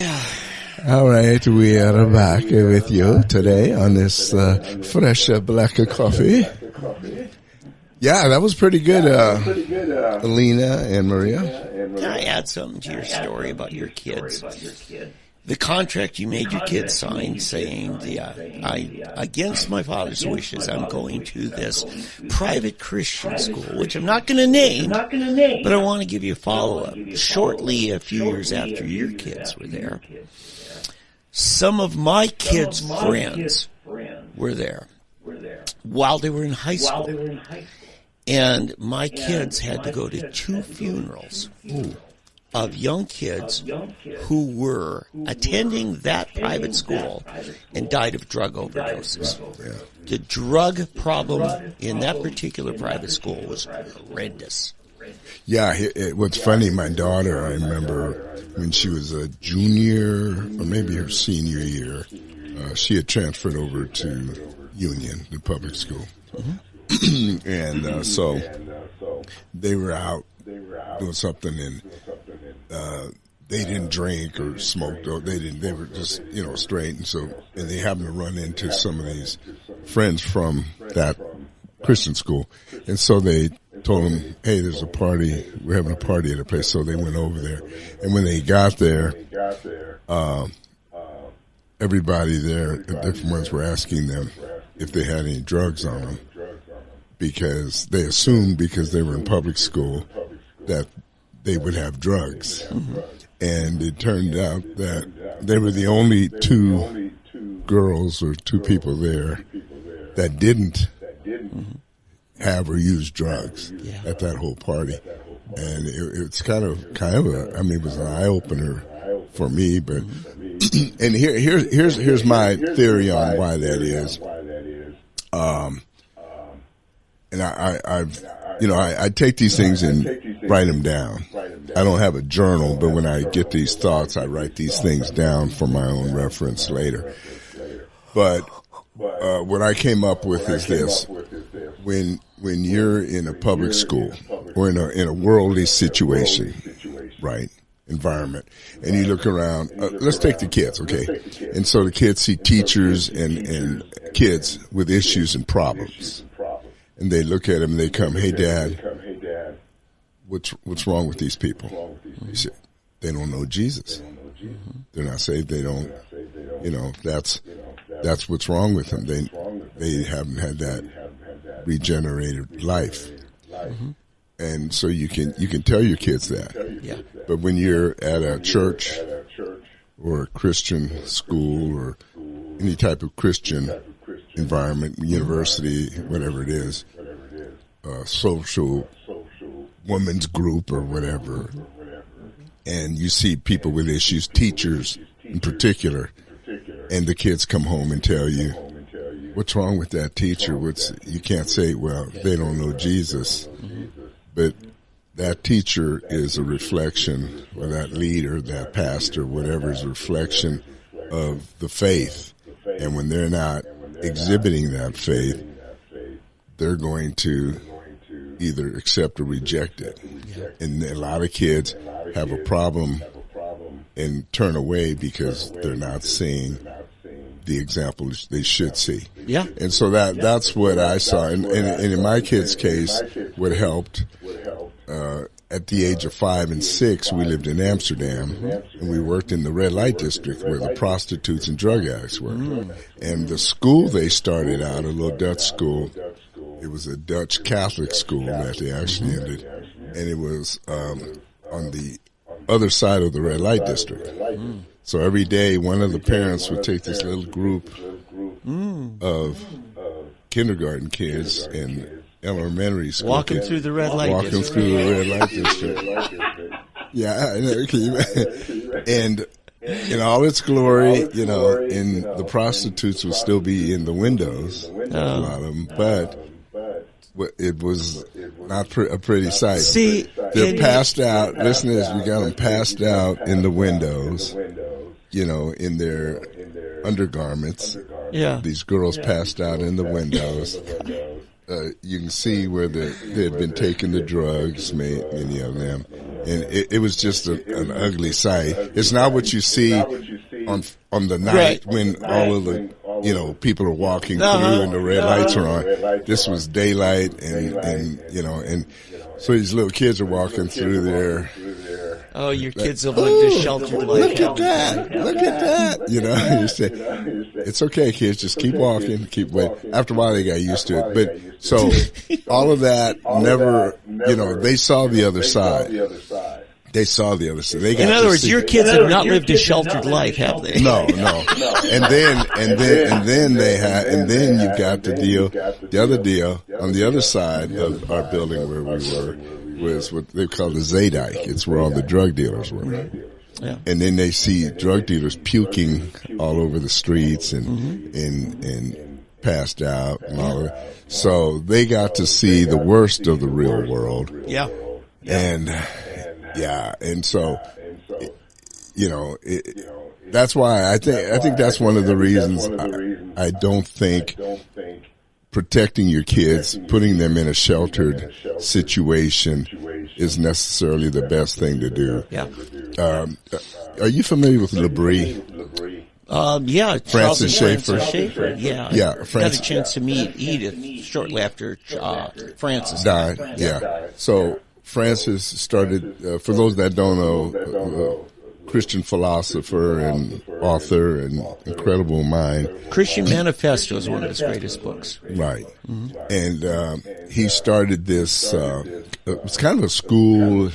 All right, we are back with you today on this fresh Black.Coffee. Yeah, that was pretty good, Alina and Maria. Can I add something to your story about your kids? The contract you made your kids sign saying, against my father's wishes, I'm going to this private Christian school, which I'm not going to name, but I want to give you a follow-up. Shortly, a few years after your kids were there, some of my kids' friends were there while they were in high school. And my kids had to go to 2 funerals of young kids who were attending that private school and died of drug overdoses. The drug problem in that particular private school was horrendous. Yeah, what's funny, my daughter, I remember when she was a junior or maybe her senior year, she had transferred over to Union, the public school. And so they were out doing something, and they didn't drink or smoke. Or they were just, straight. And they happened to run into some of these friends from that Christian school. And so they told them, hey, there's a party. We're having a party at a place. So they went over there. And when they got there, everybody there, the different ones were asking them if they had any drugs on them, because they assumed, because they were in public school, that they would have drugs. And it turned out that they were the only 2 girls or 2 people there that didn't have or use drugs at that whole party. And it's kind of it was an eye opener for me, but and here's my theory on why that is. And I take these things and write them down. I don't have a journal, but when I get these thoughts, I write these things down for my own reference later. But what I came up with is this: when you're in a public school or in a worldly situation, right, environment, and you look around, let's take the kids, okay? And so the kids see teachers and kids with issues and problems. And they look at him and they come, hey, Dad, what's wrong with these people? He said, they don't know Jesus. They're not saved. They don't, that's what's wrong with them. They haven't had that regenerated life. And so you can tell your kids that. Yeah. But when you're at a church or a Christian school or any type of Christian environment, university, whatever it is, social women's group or whatever, and you see people with issues, teachers in particular, and the kids come home and tell you, what's wrong with that teacher? You can't say, well, they don't know Jesus, but that teacher is a reflection, or that leader, that pastor, whatever, is a reflection of the faith. And when they're not exhibiting that faith, they're going to either accept or reject it. And a lot of kids have a problem and turn away because they're not seeing the example they should see. Yeah. And so that's what I saw. And in my kids' case, what helped, at the age of 5 and 6, we lived in Amsterdam, and we worked in the red light district where the prostitutes and drug addicts were. And the school they started out, a little Dutch school, it was a Dutch Catholic school that they actually ended, and it was on the other side of the red light district. So every day, one of the parents would take this little group of kindergarten kids and elementary school walking through the red light walking district. through the red light district. Yeah, I know. And in all its glory, and the prostitutes would still be in the windows, a lot of them, but it was not a pretty sight. See, they're passed out. Listen to this: we got them passed out in the windows, in their undergarments. Yeah, these girls passed out in the windows. You can see where they had been taking the drugs, many of them, and it was just an ugly sight. It's not what you see on the night when all of the people are walking through and the red lights are on. This was daylight, and so these little kids are walking through there. Oh, your kids have lived a sheltered life. Look at that! Look at that! You say, it's okay, kids. Just keep walking, keep waiting. After a while, they got used to it. But so all of that never, they saw the other side. They saw the other side. They got in other words, your kids have not lived a sheltered life, have they? No. And then you've got the other deal on the other side of our building where we were was what they call the Zaydike. It's where all the drug dealers were. Yeah. And then they see drug dealers puking all over the streets and passed out and all of that. So they got to see the worst of the real world. Yeah. And so, that's why I think that's one of the reasons I don't think protecting your kids, putting them in a sheltered situation is necessarily the best thing to do. Yeah. Are you familiar with Labrie? Yeah. Francis Schaeffer. Yeah. Yeah. Got a chance to meet Edith shortly after Francis died. Yeah. So Francis started, for those that don't know, Christian philosopher and author and incredible mind. Christian Manifesto is one of his greatest books. Right. Mm-hmm. And he started this, it was kind of a school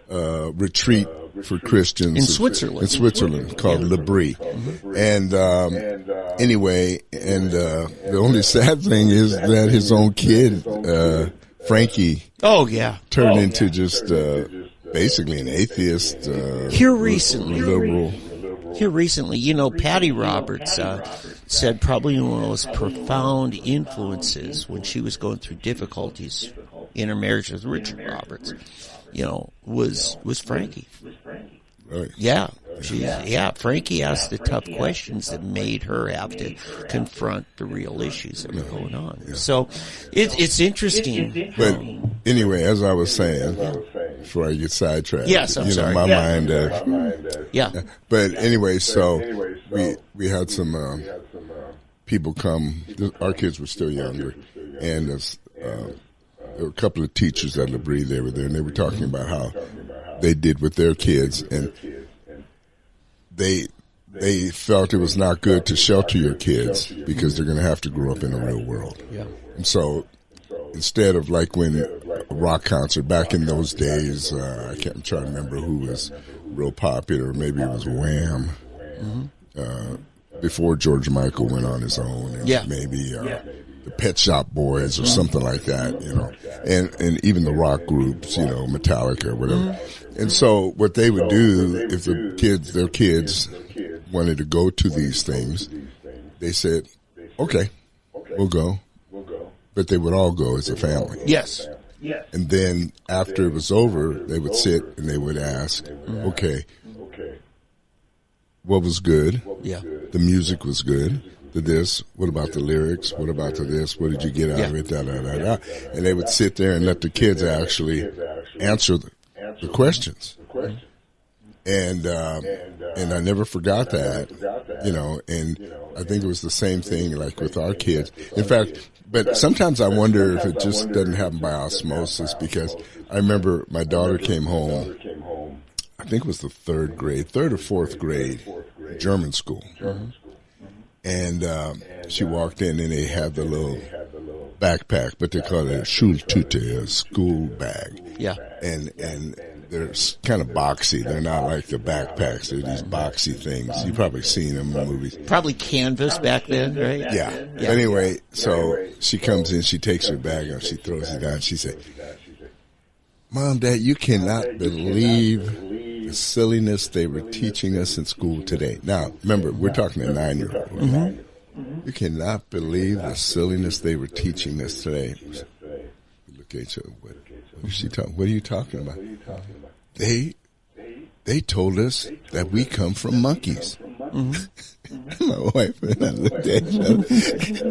retreat for Christians. In Switzerland. Called Labrie. Mm-hmm. And anyway, the only sad thing is that his own kid, Frankie, turned into just basically an atheist, here recently, liberal. Here recently, Patty Roberts said probably one of the most profound influences when she was going through difficulties in her marriage with Richard Roberts, was Frankie. Right. Yeah. Frankie asked the tough questions that made her have to confront the real issues that were going on. Yeah. So it's interesting. But anyway, as I was saying, before I get sidetracked, yes, I'm sorry. My mind. Yeah. But anyway, so we had some people come. Our kids were still younger, and there were a couple of teachers at Labrie. They were there, and they were talking about how they did with their kids, and they felt it was not good to shelter your kids because they're going to have to grow up in the real world. Yeah. And so instead of like when a rock concert back in those days, I'm trying to remember who was real popular. Maybe it was Wham. Mm-hmm. Before George Michael went on his own. And maybe the Pet Shop Boys or something like that, and even the rock groups, Metallica or whatever. Mm-hmm. And so what they would do if their kids wanted to go to these things, they said, okay, we'll go. But they would all go as a family. Yes. And then after it was over, they would sit and they would ask, okay, what was good? Yeah. The music was good. What about the lyrics? What about the this? What did you get out of it? Da, da, da, da. And they would sit there and let the kids actually answer the questions. And I never forgot that, and I think it was the same thing like with our kids. In fact, but sometimes I wonder if it just doesn't happen by osmosis, because I remember my daughter came home, I think it was the third or fourth grade, German school. Mm-hmm. And she walked in and they had the little backpack, but they call it a Schultüte, a school bag. Yeah. And they're kind of boxy. They're not like the backpacks. They're these boxy things. You've probably seen them in movies. Probably canvas back then, right? Yeah. Anyway, so she comes in, she takes her bag out, she throws it down. She said, Mom, Dad, you cannot believe the silliness they were teaching us in school today. Now, remember, we're talking a 9-year-old. Mm-hmm. You cannot believe the silliness they were teaching us today. Look at each other. What are you talking about? They told us that we come from monkeys. Mm-hmm. My wife and I looked at each other,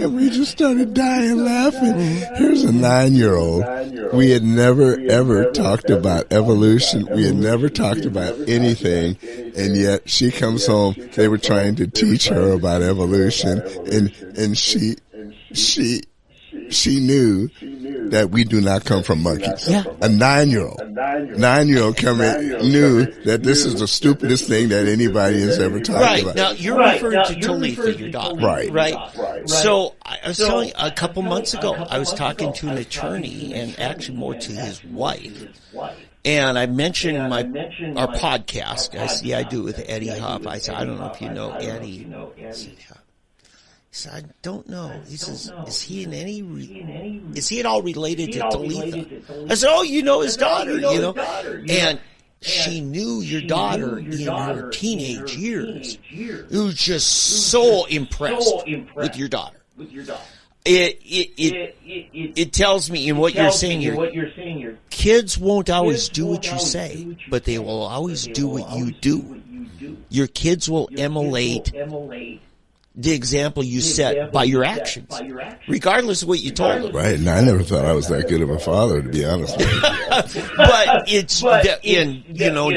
and we just started dying laughing. Here's a 9-year-old. We had never, ever talked about evolution. We had never talked about anything, and yet she comes home. They were trying to teach her about evolution, and she knew that we do not come from monkeys. Yeah. A 9-year-old knew that this is the stupidest thing that anybody has ever talked Right. about. Now, you're referring to Talitha, your daughter. Right. So, I was telling you, a couple months ago, I was talking to an attorney, and actually more to his wife. And I mentioned our podcast. I do it with Eddie Huff. I said, I don't know if you know Eddie. He said, I don't know. He says, is he at all related to Talitha? I said, oh, you know his daughter, And she knew your daughter in her teenage years. It was just so impressed with your daughter. It tells me in what you're saying here, kids won't always do what you say, but they will always do what you do. Your kids will emulate the example you set by your actions, regardless of what you told them. Right, and I never thought I was that good of a father, to be honest with you. But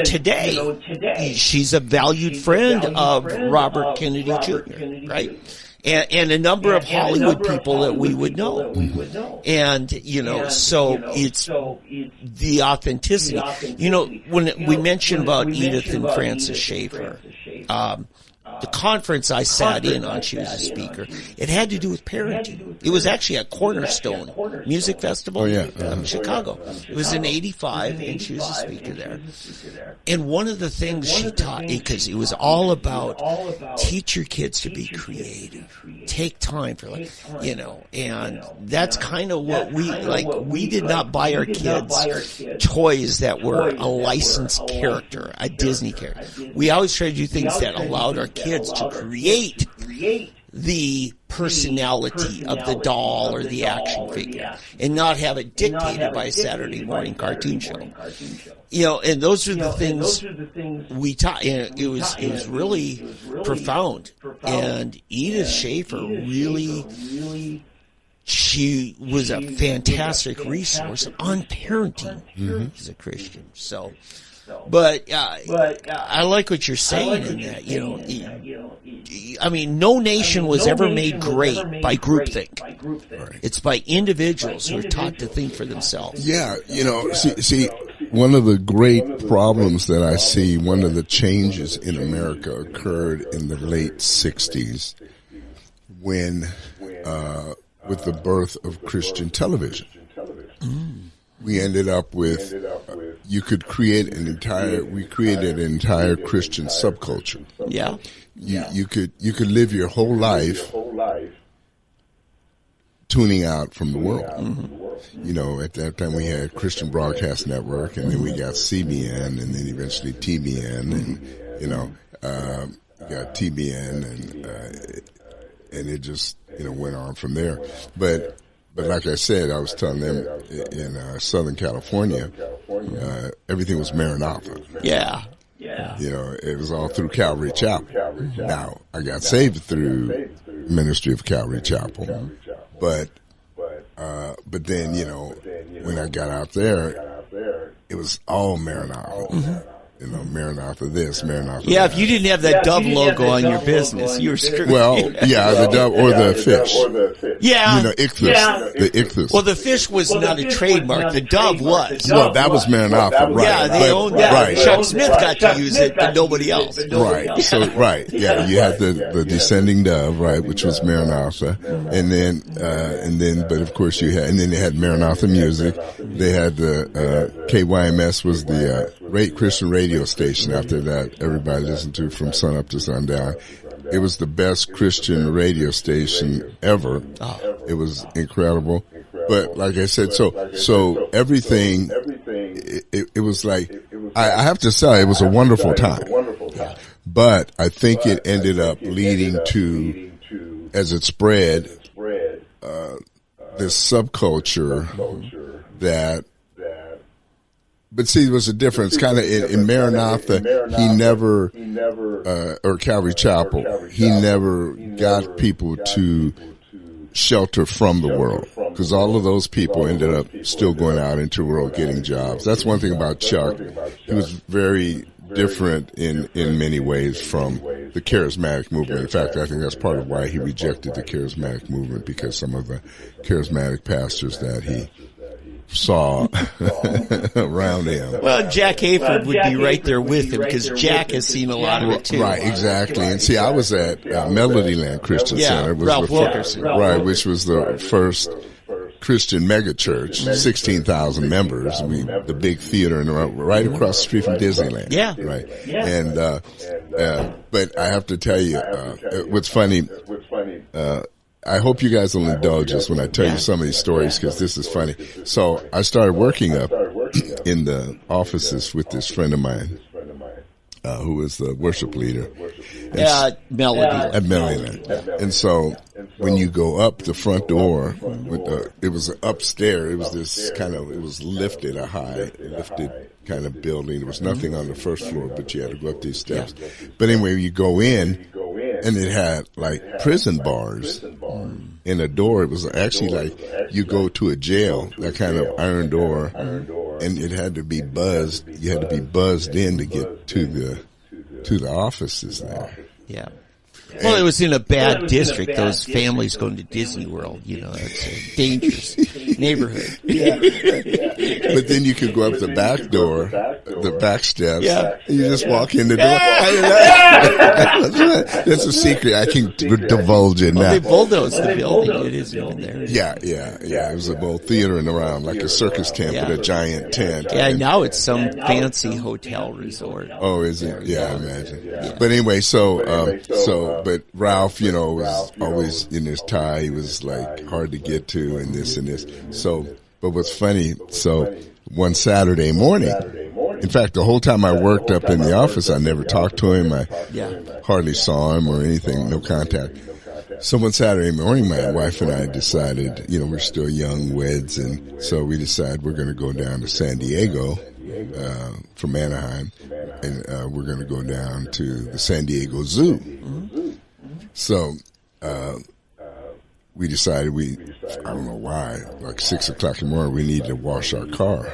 today, she's a valued friend of Robert Kennedy Jr., right? And a number of Hollywood people that we would know. And, so it's the authenticity. When we mentioned about Edith and Francis Schaeffer, the conference I sat in on, she was a speaker, it had to do with parenting. It was actually at Cornerstone Music Festival in Chicago. It was in 85, and she was a speaker there. And one of the things she taught, because it was all about teach your kids to be creative. Take time for and that's kind of what we did not buy our kids toys that were a licensed character, a Disney character. We always tried to do things that allowed our kids to create the personality of the doll or the action figure and not have it dictated by a Saturday morning cartoon show. And those are the things we taught. It was really profound. And Edith Schaeffer she was a fantastic resource on parenting as a Christian. So, but I like what you're saying in that, no nation was ever made great by groupthink. Right. It's by individuals who are taught to think for themselves. Yeah, see, one of the great problems that I see, one of the changes in America occurred in the late 60s when, with the birth of Christian television. We ended up with, we created an entire Christian subculture. Yeah. You could live your whole life tuning out from the world. At that time we had Christian Broadcast Network, and then we got CBN, and then eventually TBN, and, we got TBN, and it just, went on from there. But like I said, I was telling them in Southern California, everything was Maranatha. Yeah. It was all through Calvary Chapel. Now, I got saved through Ministry of Calvary Chapel, but then, when I got out there, it was all Maranatha. Maranatha this, Maranatha that. If you didn't have that Dove logo on your business, you were screwed. Well, the Dove or the fish. Yeah. Ichthus. The Ichthus. Well, the fish was not a trademark. The Dove was. Well, that was Maranatha, right. Yeah, they owned that. Right. Chuck Smith got to use it, but nobody else. Right. So, right. Yeah, you had the descending dove, right, which was Maranatha. And then, but of course you had, and then they had Maranatha Music. They had the, KYMS was the, Christian radio station after that everybody listened to from sun up to sundown. It was the best Christian radio station ever. It was incredible. But like I said, so everything, it was like, I have to say it was a wonderful time. But I think it ended up leading to, as it spread, this subculture that But see, there was a difference. Kind of in Maranatha, he never, or Calvary Chapel, he never got people to shelter from the world, because all of those people ended up still going out into the world getting jobs. That's one thing about Chuck. He was very different in many ways from the charismatic movement. In fact, I think that's part of why he rejected the charismatic movement, because some of the charismatic pastors that he saw around him. Well, Jack Hayford would be right there with him, because Jack has seen a lot of it too. Right, exactly. And see, I was at Melodyland Christian Center. It was Ralph Wilkerson. Right, which was the first Christian megachurch, 16,000 members. The big theater right across the street from Disneyland. Yeah. Right. And, but I have to tell you, what's funny, I hope you guys will indulge us when I tell you some of these stories, because this is funny. So I started working up in the offices with this friend of mine, who was the worship leader at Melodyland. And so when you go up the front door, it was upstairs. It was this it was lifted, lifted kind of building. There was nothing on the first floor, but you had to go up these steps. But anyway, you go in, and it had like prison bars in a door. It was actually like you go to a jail, that kind of iron door, and it had to be buzzed. You had to be buzzed in to get to the offices there. Yeah. Well, it was in a bad district. Those families going to Disney World, it's a dangerous neighborhood. But then you could go up the back door, the back steps, and you just walk in the door. That's a secret I can divulge it now. They bulldozed the building. It isn't even there. Yeah. It was a little theater and around, like a circus tent with a giant tent. Yeah, now it's some fancy hotel resort. Oh, is it? Yeah, I imagine. Yeah. But anyway, but Ralph, was always in his tie. He was like hard to get to, and this and this. So, but what's funny, one Saturday morning, in fact, the whole time I worked up in the office, I never talked to him. I hardly saw him or anything, no contact. So one Saturday morning, my wife and I decided, we're still young weds, and so we decided we're going to go down to San Diego, from Anaheim, and we're going to go down to the San Diego Zoo. So we decided I don't know why, like 6 o'clock in the morning, we need to wash our car.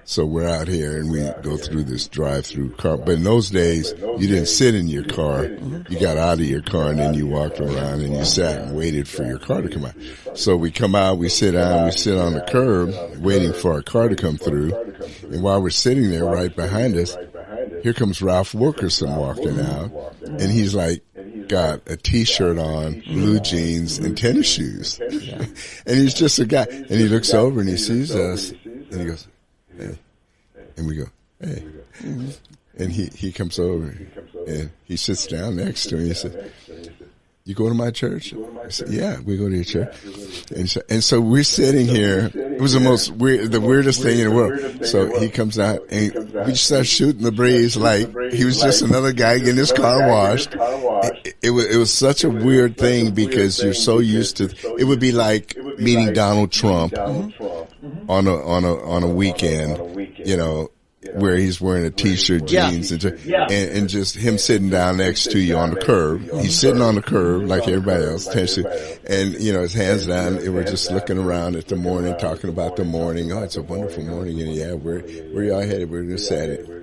So we're out here and we go through this drive-through car. But in those days, you didn't sit in your car. You got out of your car and then you walked around and you sat and waited for your car to come out. So we come out, we sit down, we sit on the curb waiting for our car to come through. And while we're sitting there right behind us, here comes Ralph Wilkerson walking out, and he's like, got a T-shirt on, blue jeans, and tennis shoes. And he's just a guy. And he looks over and he sees us, and he goes, "Hey." And we go, "Hey." And he comes over, and he sits down next to me. He said, "You go to my church?" I said, "Yeah, we go to your church." And so we're sitting here. It was the weirdest thing in the world. So he comes out, and we just start shooting the breeze like he was just another guy getting his car washed. It was such a weird thing, because you're so used to. It would be like meeting Donald Trump on a weekend, where he's wearing a T-shirt, jeans, and just him sitting down next to you on the curb. He's sitting on the curb like everybody else tends to, and his hands down, and we're just looking around at the morning, talking about the morning. Oh, it's a wonderful morning, and where y'all headed? We're to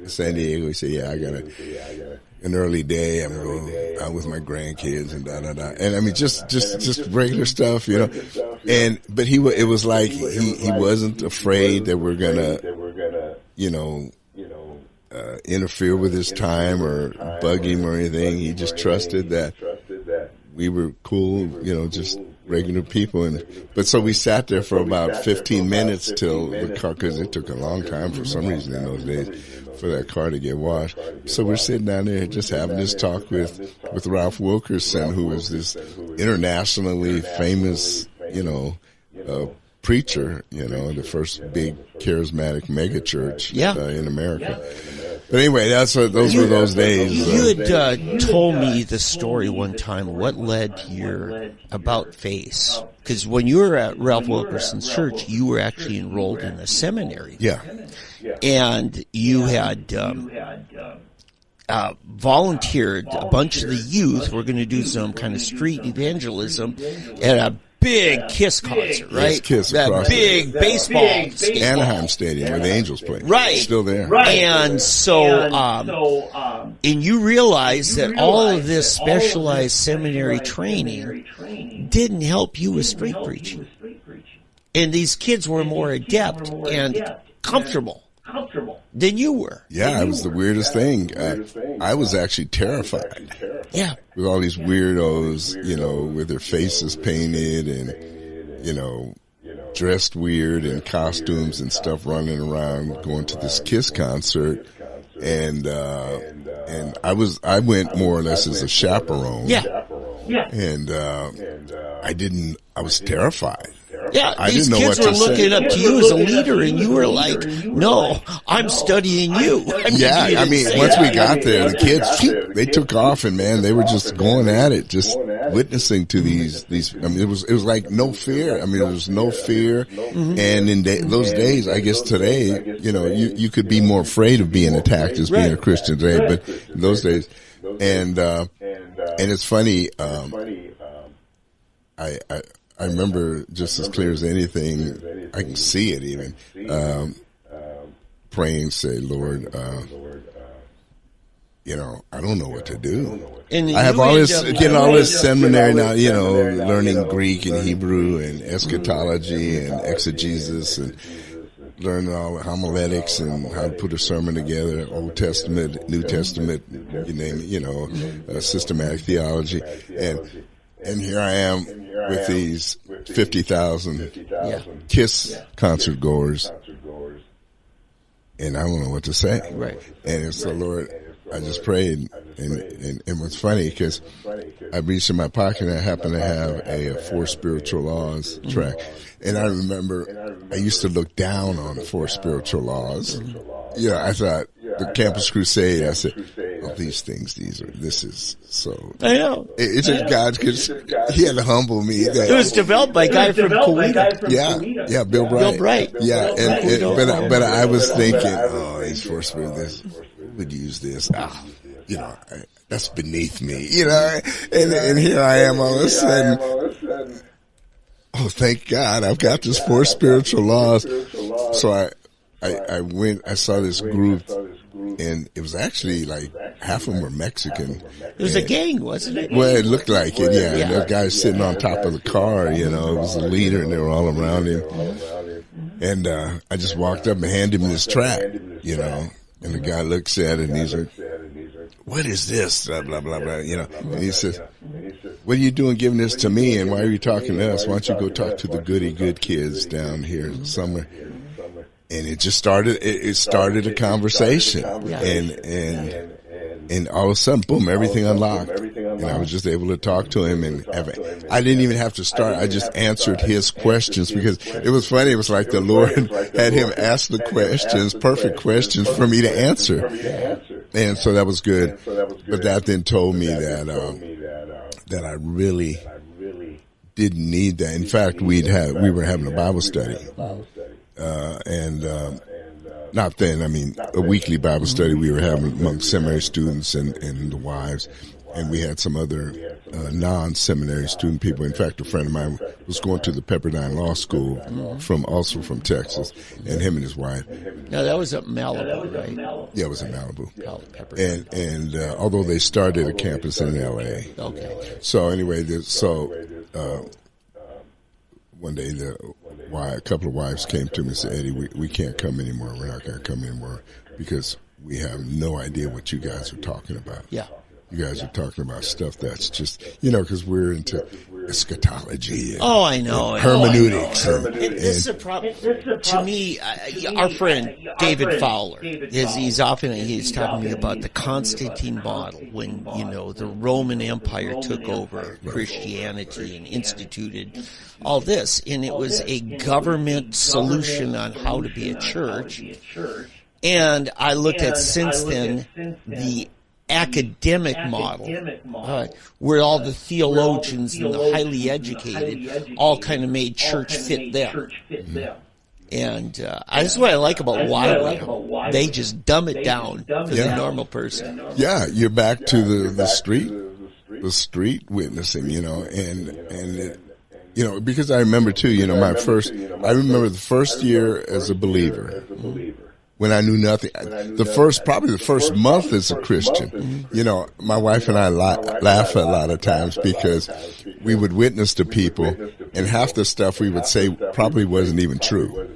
San Diego. We say, yeah, I got an early day. I'm going out with my grandkids and da. And I mean, just regular stuff, but it was like he wasn't afraid that we're gonna, interfere with his time or bug him or anything. He just trusted that we were cool, just regular people. But so we sat there for about 15 minutes till the car, because it took a long time for some reason in those days for that car to get washed. So we're sitting down there just having this talk with Ralph Wilkerson, who is this internationally famous, preacher, the first big charismatic megachurch in America. But anyway, those were those days. You had told me the story one time. What led to your about face? Because when you were at Ralph Wilkerson's church, you were actually enrolled in a seminary. Yeah. And you had volunteered. A bunch of the youth were going to do some kind of street evangelism at a big KISS concert, right? Yes, KISS that big baseball stadium. Anaheim Stadium where the Angels play. Right. Still there. Right. And so, and you realize that all of this specialized seminary training didn't help you with street preaching. And these kids were more adept and comfortable than you were. Yeah, it was the weirdest thing. I was actually terrified. Yeah. With all these weirdos, with their faces painted and, dressed weird in costumes and stuff, running around, going to this KISS concert. And I went more or less as a chaperone. Yeah. And, I was terrified. Yeah, these kids were looking up to you as a leader, and you were like, no, I'm studying you. I mean, once we got there, the kids, they took off, and man, they were just going at it, just witnessing to these, I mean, it was like no fear. I mean, there was no fear. Mm-hmm. And in those days, I guess today, you could be more afraid of being attacked as being a Christian today, but in those days, and it's funny, I remember just as clear as anything, I can see it even, praying, say, Lord, I don't know what to do. And I have all this, getting all this seminary now, learning Greek and Hebrew and eschatology and exegesis and learning all homiletics and how to put a sermon together, Old Testament, New Testament, you name it, systematic theology. And here I am with these 50,000 KISS concert goers, and I don't know what to say. Right. And it's the Lord. I just prayed, and what's funny because I reached in my pocket and I happened to have a Four Spiritual Laws track, and I remember I used to look down on Four Spiritual Laws. I thought the Campus Crusade. I said, "Oh, these things. This is so." I know. It's just God, because He had to humble me. It was developed by a guy from Coweta. Yeah, Bill Bright. Bill Bright. Yeah, but I was thinking, these Four Spiritual. Who would use this? That's beneath me. And here I am all of a sudden. Oh, thank God, I've got this Four Spiritual Laws. So I saw this group, and it was actually like half of them were Mexican. It was a gang, wasn't it? Well, it looked like it, yeah. The guy sitting on top of the car, it was the leader, and they were all around him. And I just walked up and handed him this track, and the guy looks at it, and he's like, "What is this?" Blah, blah, blah, blah, And he says, "What are you doing giving this to me, and why are you talking to us? Why don't you go talk to the good kids down here somewhere?" And it just started. It started a conversation, and all of a sudden, boom! Everything unlocked, and I was just able to talk to him. And I didn't even have to start. I just answered his questions, because it was funny. It was like the Lord had him ask the questions, perfect questions for me to answer, and so that was good. But that then told me that I really didn't need that. In fact, we were having a Bible study. Not then, I mean, a weekly Bible study we were having among seminary students and the wives. And we had some other, non-seminary student people. In fact, a friend of mine was going to the Pepperdine Law School also from Texas, and him and his wife. Now that was at Malibu, right? Yeah, it was in Malibu. And although they started a campus in LA. Okay. So anyway, one day a couple of wives came to me and said, "Eddie, we can't come anymore. We're not going to come anymore because we have no idea what you guys are talking about." Yeah. You guys are talking about stuff that's just, because we're into eschatology. And, I know. Hermeneutics. This is a problem. To me, our friend David Fowler, he's talking to me about the Constantine model when, the Roman Empire took over Christianity and instituted all this. And it was a government solution on how to be a church. And I looked at since then the academic model, where all the theologians and the highly educated all kind of made church fit them. And that's what I like about Wiley. They just dumb it down for the normal person. Yeah, you're back to the street witnessing, and it, because I remember too, I remember the first year as a believer. When I knew nothing, probably the first month as a Christian, my wife and I laugh a lot of times because we would witness to people and half the stuff we would say probably wasn't even true.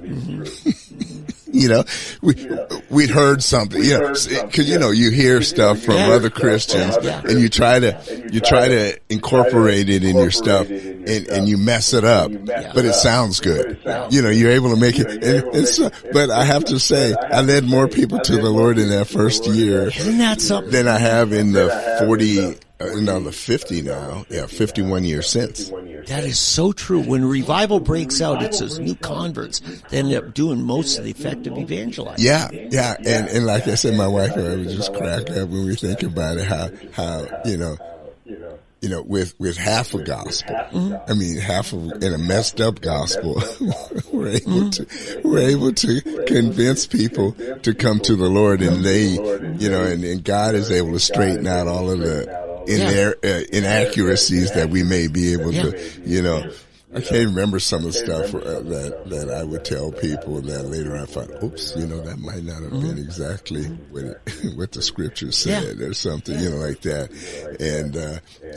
We'd heard something, cause you hear stuff from other Christians and you try to incorporate it in your stuff and you mess it up, but it sounds good. You're able to make it. But I have to say, I led more people to the Lord in that first year. Isn't that something? Than I have in the 50 now. Yeah, 51 years since. That is so true. When revival breaks out, it's those new converts that end up doing most of the effective evangelizing. Yeah. And like I said, my wife and I would just crack up when we think about it, how with half a gospel, I mean, in a messed up gospel, we're able to convince people to come to the Lord, and and God is able to straighten out all of the inaccuracies that we may be able to, I can't remember some of the stuff that I would tell people that later I thought, oops, that might not have been exactly what the scripture said or something, like that. And,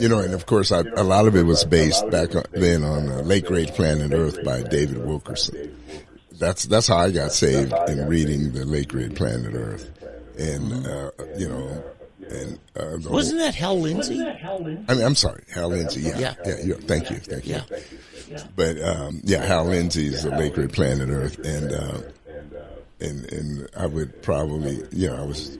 and of course a lot of it was based back then on Late Great Planet Earth by David Wilkerson. That's how I got saved, in reading the Late Great Planet Earth. And, wasn't that Hal Lindsey? I'm sorry, Hal Lindsey. Yeah. Thank you. Yeah. But Hal Lindsey's The Late Great Planet Earth, and I would probably, I was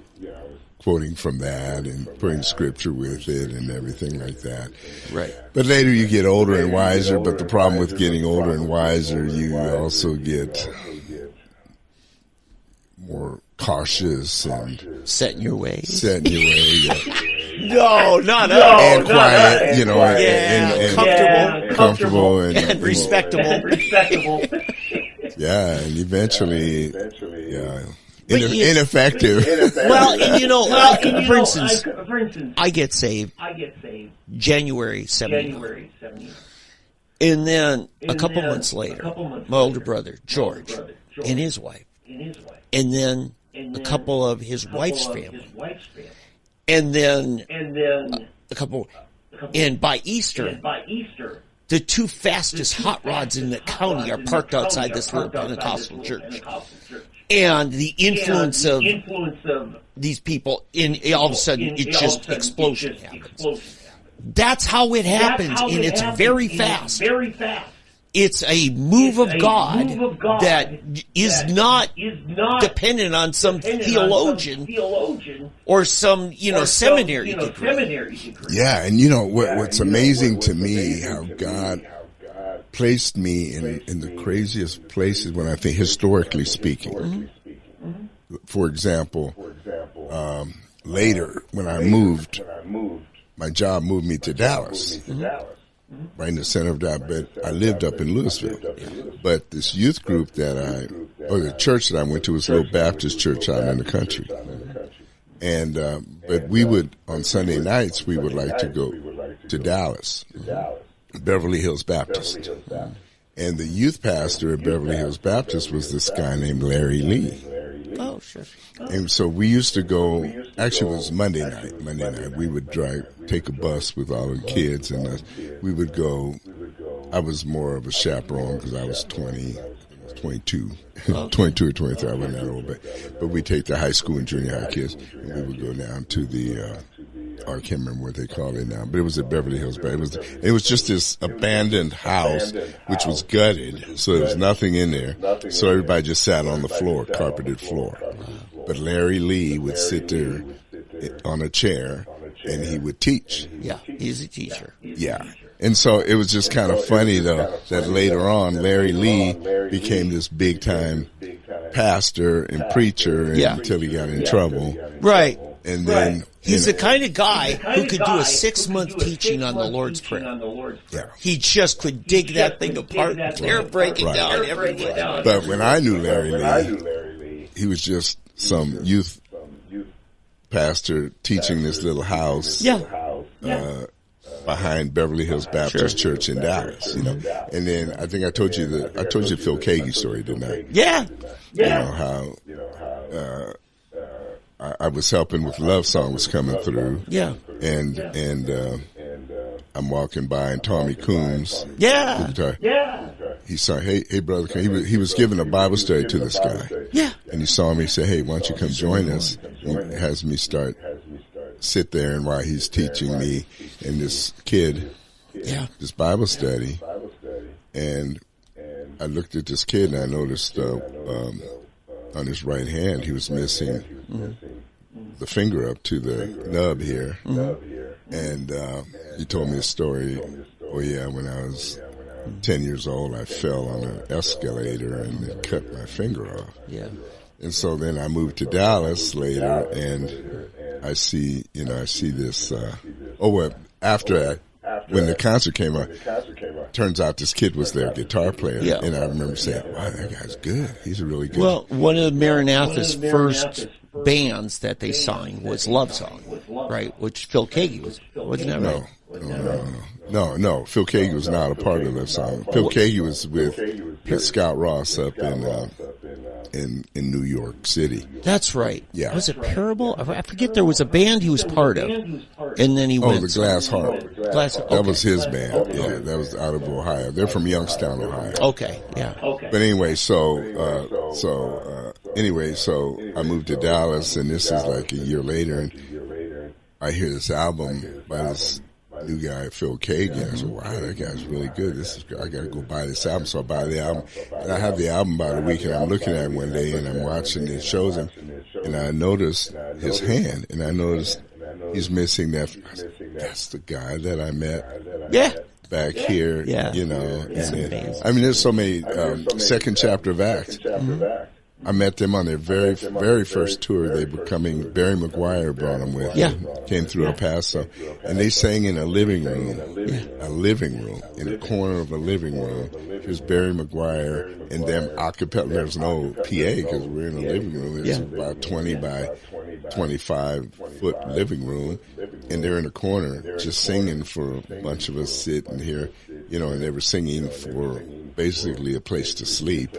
quoting from that and putting scripture with it and everything like that. Right. But later you get older and wiser. But the problem with getting older and wiser, you also get more cautious and set in your ways. No, not and quiet, and comfortable and respectable. Yeah, and eventually, ineffective. Well, for instance, I get saved January 70. And then a couple months later, my older brother, George, and his wife. And then a couple of his wife's family. And then a couple, and by Easter, the two fastest hot rods in the county are parked outside this little Pentecostal church. And the influence of these people, all of a sudden, it just explosion happens. That's how it happens, and it's very fast. It's a move of God that is not dependent on some theologian or some, seminary degree. Yeah, and what's amazing to me, how God placed me in the craziest places when I think, historically speaking. Mm-hmm. For example, later when I moved, my job moved me to Dallas. Mm-hmm. Right in the center of that, but I lived up in Louisville. But this youth group the church that I went to was a little Baptist church out in the country. And, but we would, on Sunday nights, we would like to go to Dallas, Beverly Hills Baptist. And the youth pastor at Beverly Hills Baptist was this guy named Larry Lee. Oh, sure. And so we used to go, actually it was Monday night, we would take a bus with all the kids, and we would go. I was more of a chaperone because I was 22 or 23, I wasn't that old, but we take the high school and junior high kids, and we would go down to the, I can't remember what they call it now, but it was at Beverly Hills. But it was just this abandoned house, which was gutted, so there was nothing in there. So everybody just sat on the floor, carpeted floor. But Larry Lee would sit there on a chair, and he would teach. Yeah, he's a teacher. Yeah. And so it was just kind of funny, though, that later on Larry Lee became this big-time pastor and preacher until he got in trouble. Right. And then he's the kind of guy who could do a 6-month teaching on the Lord's Prayer. Yeah. He just could dig that thing apart and break it down everywhere. But when I knew Larry Lee, he was just some youth pastor teaching this little house. Behind Beverly Hills Baptist Church in Dallas, you know. And then I think I told you the Phil Keaggy story, didn't I? Yeah. You know how I was helping with Love Song was coming through. Yeah. And I'm walking by and Tommy Coombs. Yeah. He saw, hey brother, he was giving a Bible study to this guy. Yeah. And he saw me, say, hey, why don't you come join us? He has me sit there, and while he's teaching me and this kid this Bible study, and I looked at this kid and I noticed on his right hand he was missing the finger up to the nub here, and he told me a story. Oh yeah, when I was 10 years old, I fell on an escalator and it cut my finger off. Yeah. And so then I moved to Dallas later, and I see this, after when the concert came out, turns out this kid was their guitar player. Yeah. And I remember saying, wow, that guy's good. He's really good. Well, one of Maranatha's first bands that they signed was Love Song, right? Which Phil Keaggy wasn't that right? No. Phil Keaggy was not a part of Love Song. Phil Keaggy was with Scott Ross up in New York City. That's right. Yeah. Was it Parable? I forget. There was a band he was part of, and then he went. Oh, the Glass Heart. That was his band. Yeah, that was out of Ohio. They're from Youngstown, Ohio. Okay. Yeah. But anyway, so I moved to Dallas, and this is like a year later, and I hear this album by this new guy, Phil Keaggy, and I said, wow, that guy's really good. I gotta go buy this album. So I buy the album, and I have the album by the week, and I'm looking at it one day, and I'm watching it, shows him, and I noticed his hand, and I noticed he's missing that. That's the guy that I met back here, you know. And I mean, there's so many, second chapter of Acts. I met them on their very, very first tour. They were coming. Barry McGuire brought them with. Came through El Paso, and they sang in a living room, in a corner of a living room. Here's Barry McGuire and them a cappella. There's no PA because we're in a living room. It's about 20 by 25 foot living room, and they're in a corner just singing for a bunch of us sitting here, you know. And they were singing for basically a place to sleep.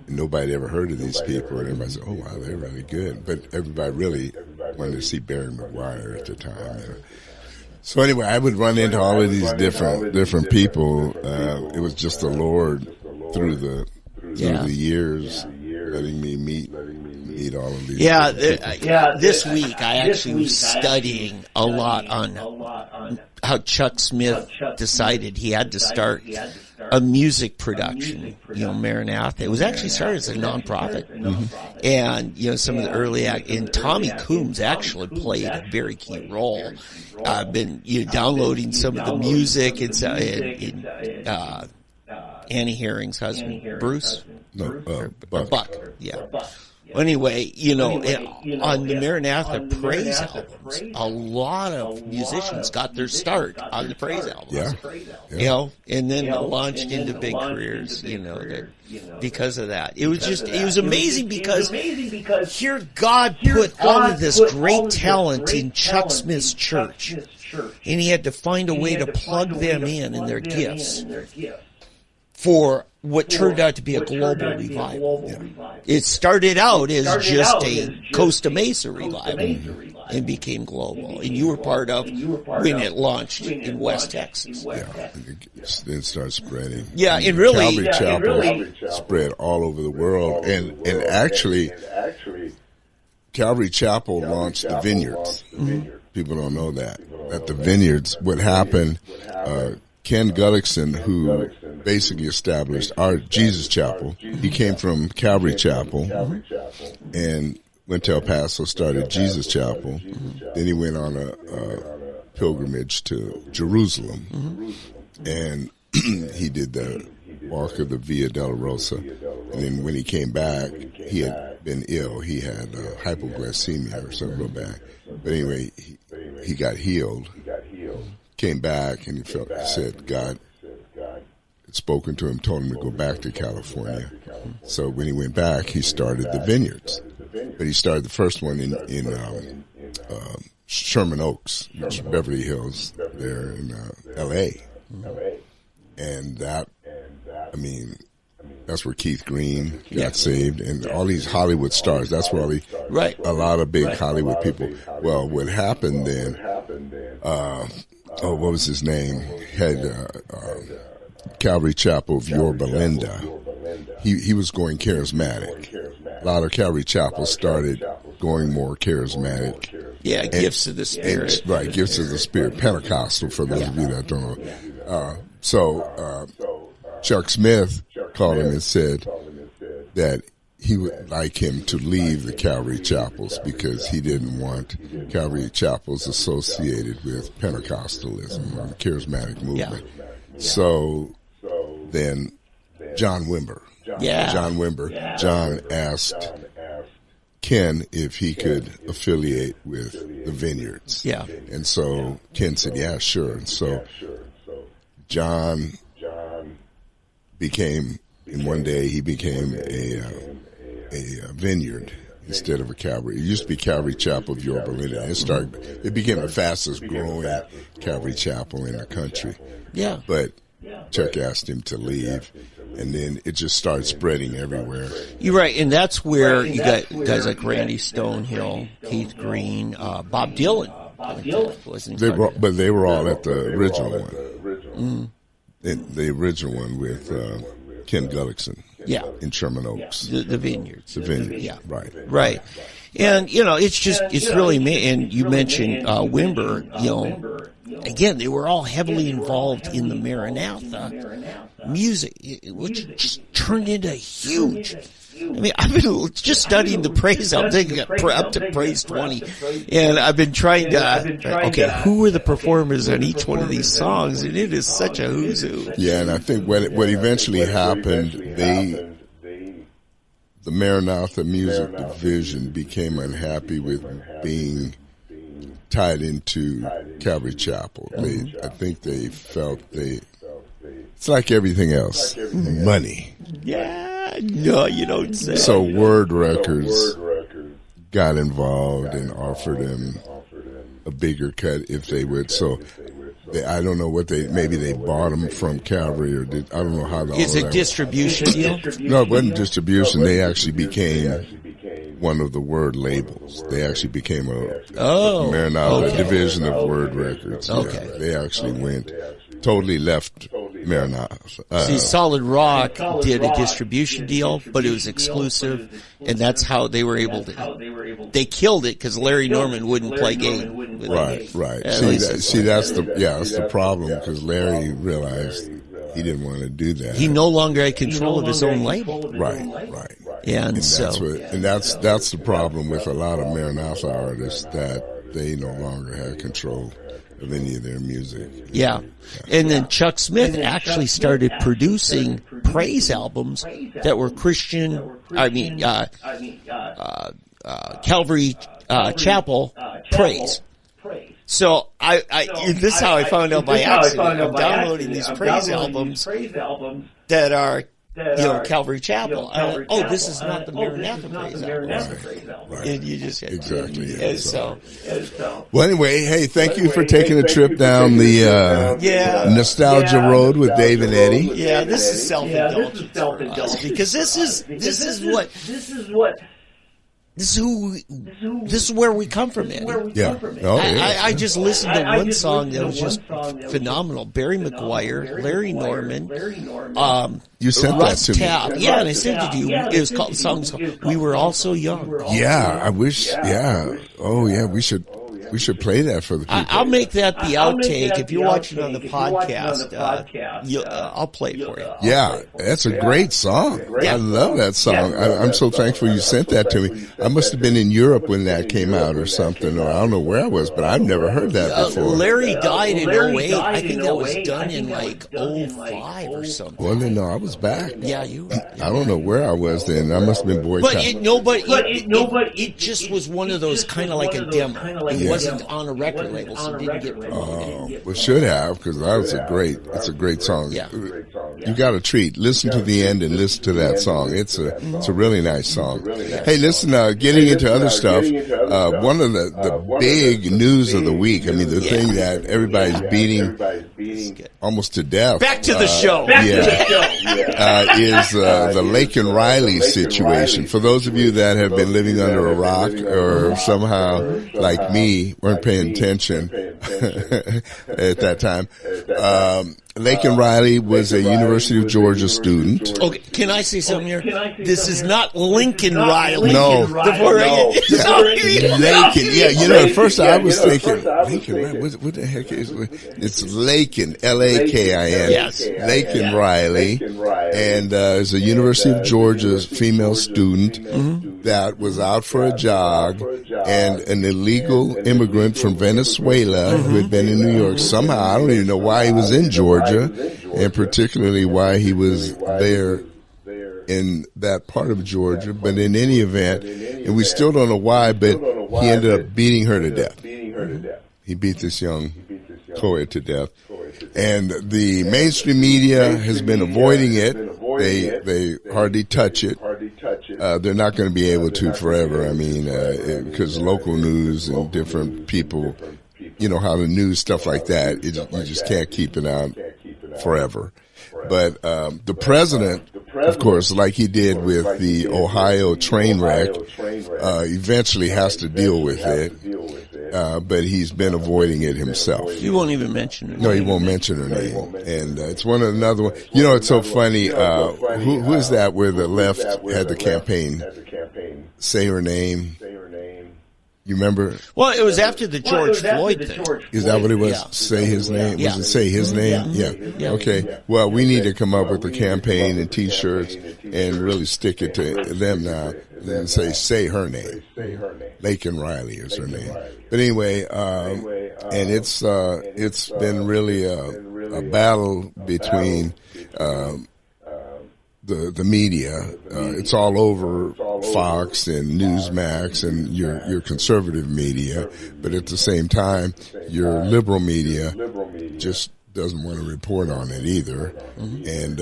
Nobody ever heard of these people, and everybody said, oh, wow, they're really good. But everybody really wanted to see Barry McGuire at the time. You know. So anyway, I would run into all of these different people. It was just the Lord through the years letting me meet all of these people. This week I actually was studying a lot on how Chuck Smith decided he had to start a music production, Maranatha. It was actually started as a nonprofit. And, some of the early and Tommy Coombs actually played a very key role. I've been, downloading some of the music and Annie Herring's husband, Bruce? Buck. Yeah. Well, anyway, on the Maranatha praise albums, a lot of musicians got their start on the praise albums. And then launched into big careers, because of that. It was amazing because here God put all of this great talent in Chuck Smith's church, and he had to find a way to plug them in their gifts for what turned out to be a global revival. It started out as just a Costa Mesa revival and became global. And you were part of when it launched in West Texas. Then started spreading. And really, Calvary Chapel spread all over the world. And actually, Calvary Chapel launched the Vineyards. People don't know that. At the Vineyards, what happened, Ken Gullickson, who basically established our Jesus Chapel. He came from Calvary Chapel and went to El Paso, started Jesus Chapel. Then he went on a pilgrimage to Jerusalem, and he did the walk of the Via Dolorosa. And then when he came back, he had been ill. He had hypoglycemia or something real bad. But anyway, he got healed, came back, and he said God had spoken to him, told him to go back to California. So when he went back, he started the vineyards. But he started the first one in Sherman Oaks, which is Beverly Hills, there in L.A. And that, I mean, that's where Keith Green got saved, and all these Hollywood stars. That's where a lot of big Hollywood people. Well, what happened then? What was his name? Had Calvary Chapel of Yorba Linda. He was going charismatic. A lot of Calvary Chapels started going more charismatic. Yeah, gifts of the Spirit. Right, gifts of the Spirit. Pentecostal, for those of you that don't know. So Chuck Smith called him and said that he would like him to leave the Calvary Chapels because he didn't want Calvary Chapels associated with Pentecostalism or the charismatic movement. Yeah. So then John Wimber. John asked Ken if he could affiliate with the Vineyards. Yeah. And so Ken said, yeah, sure. And so John became, in one day, he became a vineyard instead of a Calvary. It used to be Calvary Chapel of Yorba Linda. It became the fastest growing Calvary Chapel in the country. Yeah. But Chuck asked him to leave, and then it just started spreading everywhere. You're right, and that's where you got guys like Randy Stonehill, Keith Green, Bob Dylan. But they were all at the original one. The original one with Ken Gullickson. Yeah. In Sherman Oaks. The Vineyards. The Vineyards. Yeah. Right. Right. And, it's really me. And you mentioned Wimber, again, they were all heavily involved in the Maranatha music, which just turned into huge. I mean, I've been just studying the praise album, taking it up to praise 20, and I've been trying to, who were the performers on each one of these songs, and it is such a who's who. Yeah, and I think what eventually happened, the Maranatha Music Division became unhappy with being tied into Calvary Chapel. I think they felt it's like everything else, money. Yeah, no, you don't say. So Word Records got involved and offered them a bigger cut if they would. So I don't know maybe they bought them from Calvary or I don't know how. Is it distribution deal? No, it wasn't distribution. They actually became one of the Word labels. They actually became a Maranatha division of Word Records. Okay. Yeah, they actually totally left Maranatha. See, Solid Rock did a distribution deal, but it was exclusive, and that's how they were able to. They killed it because Larry Norman wouldn't play game. Right. That's the problem because Larry realized he didn't want to do that. He no longer had control of his own label. Right. And that's the problem with a lot of Maranatha artists, that they no longer had control of any of their music. Yeah. And then Chuck Smith actually started producing praise albums that were Christian, Calvary Chapel praise. So this is how I found out by accident. I'm downloading these praise albums that are Calvary Chapel. This is not the Maranatha praise album. Right. And you just exactly. Yeah. So. Well, anyway, hey, thank you for taking a trip down the nostalgia road with Dave and Eddie. Yeah, this is self-indulgence for us, because this is where we come from, Eddie. Yeah. I just listened to one song that was just phenomenal. Barry McGuire, Larry Norman, you sent Russ that to Tapp. me. Yeah, and I sent it to you. It was called, the song's called We Were All So Young. Yeah, I wish, yeah. Oh, yeah, we should We should play that for the people. I'll make that the outtake. If you're watching on the podcast, I'll play it for you. Yeah, that's a great song. I love that song. I'm so thankful you sent that to me. I must have been in Europe when that came out or something, or I don't know where I was, but I've never heard that before. Larry died in 08. I think that was done in like 05 or something. Well, then, no, I was back. Yeah, you. I don't know where I was then. I must have been boycotted. It just was one of those kind of like a demo. It wasn't on a record label, so it didn't get promoted. Well, should have, because it's a great song. Yeah. You got a treat. Listen to the end and listen to that song. It's a really nice song. Hey, listen, getting into other stuff, one of the big news of the week, I mean, the thing that everybody's beating almost to death. Back to the show. Is the Laken Riley situation. For those of you that have been living under a rock or somehow, like me, weren't paying attention at that time, Laken Riley was a University of Georgia student. Okay, can I say something here? This is not Lincoln Riley. No. Laken. Yeah, you know, at first I was thinking, Laken, what the heck is it? It's Laken, Lakin. Yes. Laken Riley. And is a University of Georgia female student that was out for a jog, and an illegal immigrant from Venezuela who had been in New York. Somehow, I don't even know why he was in Georgia, and particularly why he was there in that part of Georgia. But in any event, and we still don't know why, but he ended up beating her to death. He beat this young co-ed to death. And the mainstream media has been avoiding it. They hardly touch it. They're not going to be able to forever. I mean, because local news and different people, you know how the news, stuff like that, you just can't keep it out forever. But the president, of course, like he did with the Ohio train wreck, eventually has to deal with it. But he's been avoiding it himself. He won't even mention her name. No, he won't mention her name. And it's another one. You know, it's so funny. Who is that where the left had the campaign? Say her name. You remember? Well, it was after the George Floyd thing. Is that what it was? Yeah. Say his name? Was it say his name? Yeah. Okay. Well, we need to come up with a campaign and T-shirts and really stick it to them now and say her name. Laken Riley is her name. But anyway, and it's been really a battle between the media. It's all over Fox and Newsmax and your conservative media, but at the same time, your liberal media just doesn't want to report on it either. And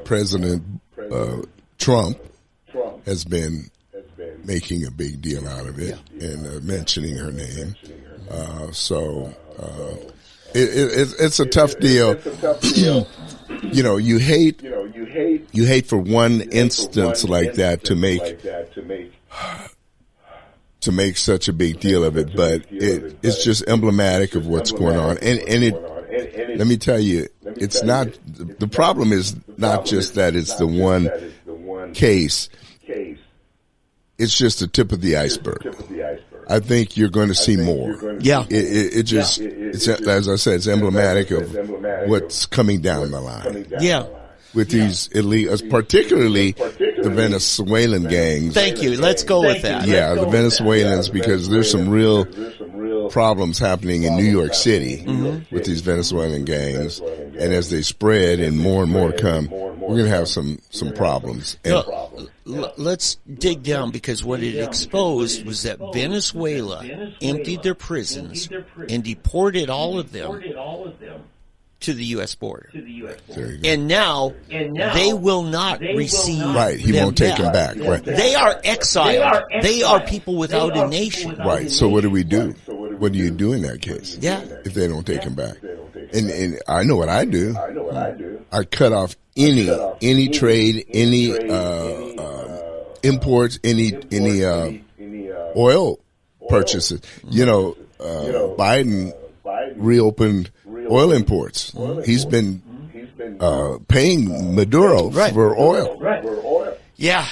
President Trump has been making a big deal out of it and mentioning her name. It's a tough deal. You know, you hate for one instance like that to make such a big deal of it, but it's just emblematic of what's going on. And let me tell you, it's not, the problem is not just that it's the one case. It's just the tip of the iceberg. I think you're going to see more. Yeah. It's as I said, it's emblematic of what's coming down the line. Yeah. With these illegal, particularly the Venezuelan gangs. Thank you. Let's go with that. Yeah, the Venezuelans, because there's some real problems happening in New York City with these Venezuelan gangs. And as they spread and more come, we're going to have some problems. And let's dig down, because what it exposed was that Venezuela emptied their prisons and deported all of them to the U.S. border. And now they will not receive Right, he won't take them back. Right. They are exiled. They are people without a nation. Right, so what do we do? What do you do in that case? Yeah. If they don't take them back? And I know what I do. I cut off any trade, any imports, any oil purchases. You know, Biden reopened oil imports. He's been paying Maduro for oil. Yeah.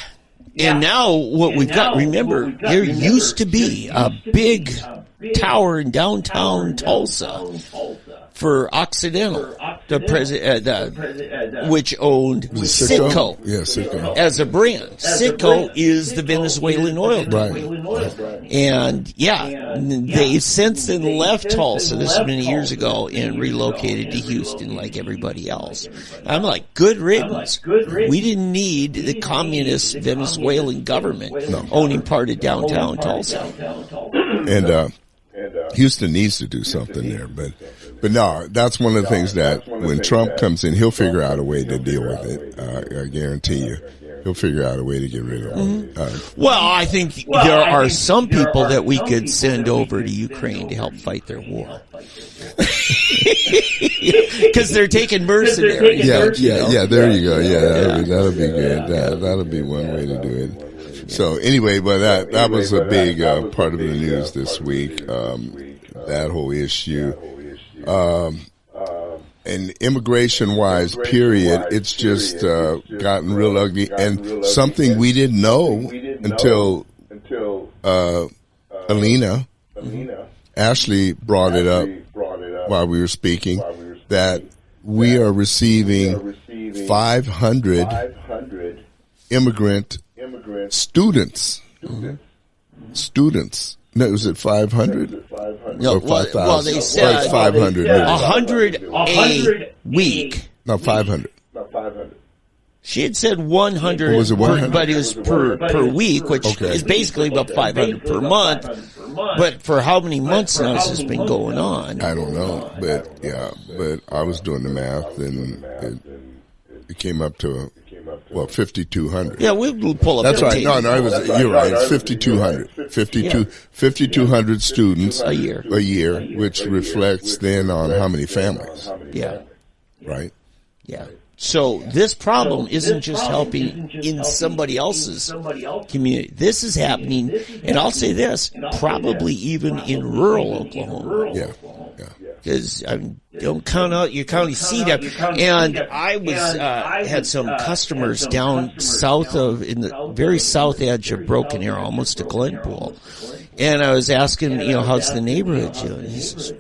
And now what we've got, remember, there used to be a big tower in downtown Tulsa for Occidental, which owned Citgo, Citgo as a brand. Citgo is the Venezuelan oil company. Right. And they've since then left Tulsa, this is many years ago, and relocated to Houston like everybody else. I'm like, good riddance. We didn't need the communist Venezuelan government owning part of downtown Tulsa. And Houston needs to do something there, but no, that's one of the things that when Trump comes in, he'll figure out a way to deal with it. I guarantee you, he'll figure out a way to get rid of it. Well, I think there are some people that we could send over to Ukraine to help fight their war. Because they're taking mercenaries. Yeah, there you go. Yeah, that'll be good. That'll be one way to do it. So anyway, but that was a big part of the news this week. That whole issue, and immigration-wise, period. It's just gotten real ugly, and something we didn't know until Ashley brought it up while we were speaking, that we are receiving 500 immigrant students. Students. No, was it 500? No, or 5,000? well, they said 500. 100 a week. No, 500. She had said 100, Or was it 100? but it was per week, which is basically about 500 per month. But for how many months now has this been going on? I don't know, but I was doing the math, and it came up to 5,200. Yeah, we'll pull up. That's right. No, you're right. It's 5,200. 5,200 students a year, which reflects then on how many families. Yeah. Right. Yeah. So this problem isn't just helping in somebody else's community. This is happening, and I'll say this, probably even in rural Oklahoma. Yeah. Because don't count out your county seat. And I was had some customers down south in the very south edge of Broken Arrow, almost to Glenpool, and I was asking, how's the neighborhood? And he says,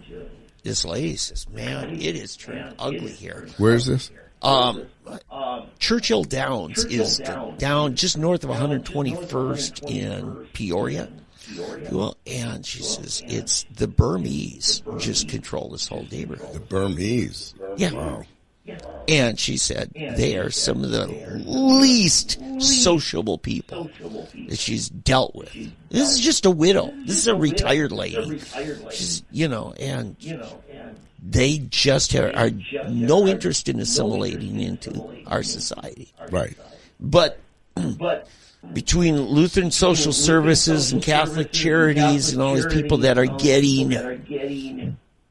this lady says, man, it is turned ugly here. Where is this? Churchill Downs is down just north of 121st in Peoria. Well, and she says it's the Burmese just control this whole neighborhood. The Burmese? Yeah. Wow. And she said they are some of the least sociable people that she's dealt with. This is just a widow. This is a retired lady. She's, and they just are no interest in assimilating into our society. Right. But between Lutheran Social Services and Catholic Charities and all these people that are getting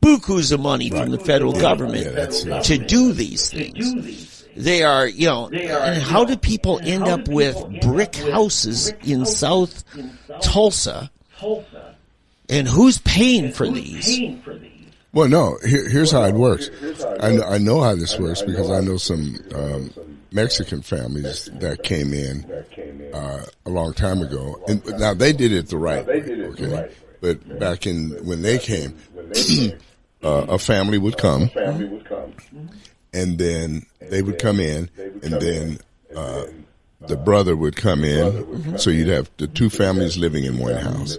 bukus of money from the federal government to do these things, they are, and how do people end up with brick houses in South Tulsa? And who's paying for these? Well, no, here's how it works. I know how this works because I know some Mexican families that came in a long time ago. And now they did it the right way, okay? But back when they came, a family would come, and then they would come in, and then the brother would come in. So you'd have the two families living in one house.